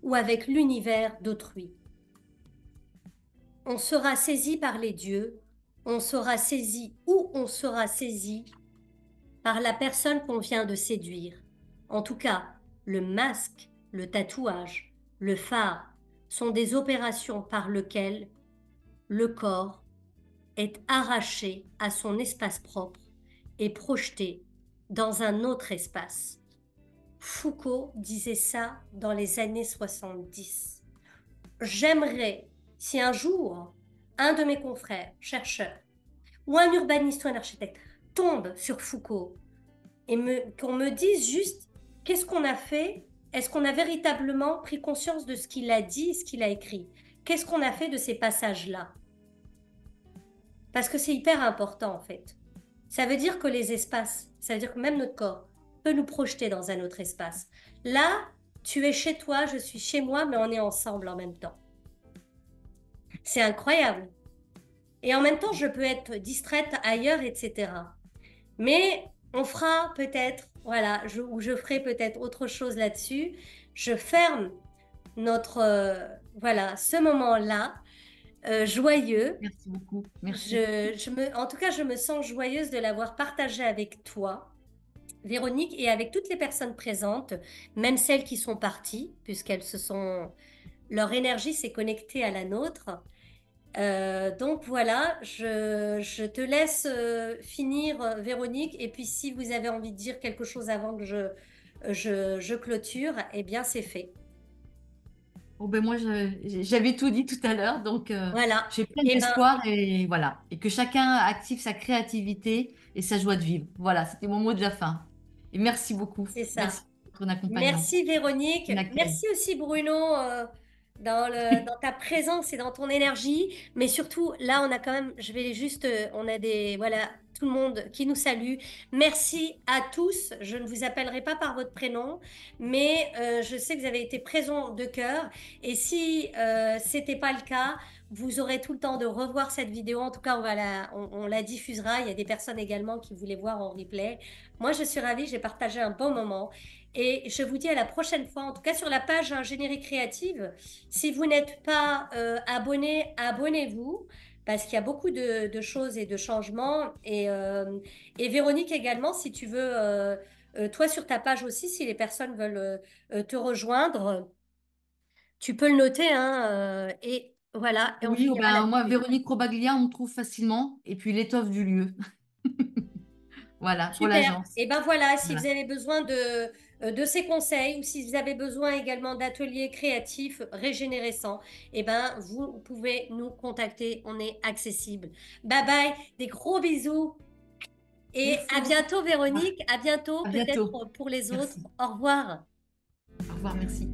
ou avec l'univers d'autrui. On sera saisi par les dieux, on sera saisi ou on sera saisi par la personne qu'on vient de séduire. En tout cas, le masque, le tatouage, le phare sont des opérations par lesquelles le corps est arraché à son espace propre et projeté dans un autre espace. Foucault disait ça dans les années 70. J'aimerais, si un jour, un de mes confrères, chercheurs, ou un urbaniste ou un architecte, tombe sur Foucault et qu'on me dise juste qu'est-ce qu'on a fait, est-ce qu'on a véritablement pris conscience de ce qu'il a dit, ce qu'il a écrit, qu'est-ce qu'on a fait de ces passages-là. Parce que c'est hyper important en fait. Ça veut dire que les espaces, ça veut dire que même notre corps peut nous projeter dans un autre espace. Là, tu es chez toi, je suis chez moi, mais on est ensemble en même temps. C'est incroyable. Et en même temps, je peux être distraite ailleurs, etc. Mais on fera peut-être, voilà, ou je ferai peut-être autre chose là-dessus. Je ferme notre, voilà, ce moment-là, joyeux. Merci beaucoup. Merci. En tout cas, je me sens joyeuse de l'avoir partagé avec toi, Véronique, et avec toutes les personnes présentes, même celles qui sont parties, puisqu'elles se sont, leur énergie s'est connectée à la nôtre. Donc voilà, je te laisse finir, Véronique, et puis si vous avez envie de dire quelque chose avant que je clôture, eh bien c'est fait. Bon, ben moi, j'avais tout dit tout à l'heure, donc Voilà. j'ai plein Eh ben, d'espoir et voilà. Et que chacun active sa créativité et sa joie de vivre. Voilà, c'était mon mot de la fin. Et merci beaucoup. c'est ça. Merci. ton accompagnement, Merci Véronique. ton accueil. Merci aussi Bruno dans ta présence et dans ton énergie. Mais surtout, là, on a quand même, je vais juste, on a voilà, tout le monde qui nous salue. Merci à tous. Je ne vous appellerai pas par votre prénom, mais je sais que vous avez été présents de cœur. Et si c'était pas le cas, vous aurez tout le temps de revoir cette vidéo. En tout cas, on la diffusera. Il y a des personnes également qui voulaient voir en replay. Moi, je suis ravie. J'ai partagé un bon moment. Et je vous dis à la prochaine fois, en tout cas sur la page Ingénierie créative. Si vous n'êtes pas abonné, abonnez-vous, parce qu'il y a beaucoup de choses et de changements. Et Véronique également, si tu veux, toi sur ta page aussi, si les personnes veulent te rejoindre, tu peux le noter, hein, et voilà, et on Oui, finira ben, moi, là-dessus. Véronique Robaglia, on me trouve facilement. Et puis l'étoffe du lieu. Voilà, pour Super. l'agence. Et ben voilà, si vous Voilà. avez besoin de ces conseils ou si vous avez besoin également d'ateliers créatifs régénérescents, et ben vous pouvez nous contacter. On est accessible. Bye bye, des gros bisous et Merci à beaucoup. bientôt Véronique, à bientôt À peut-être bientôt. pour les autres. Merci. Au revoir. Au revoir, merci.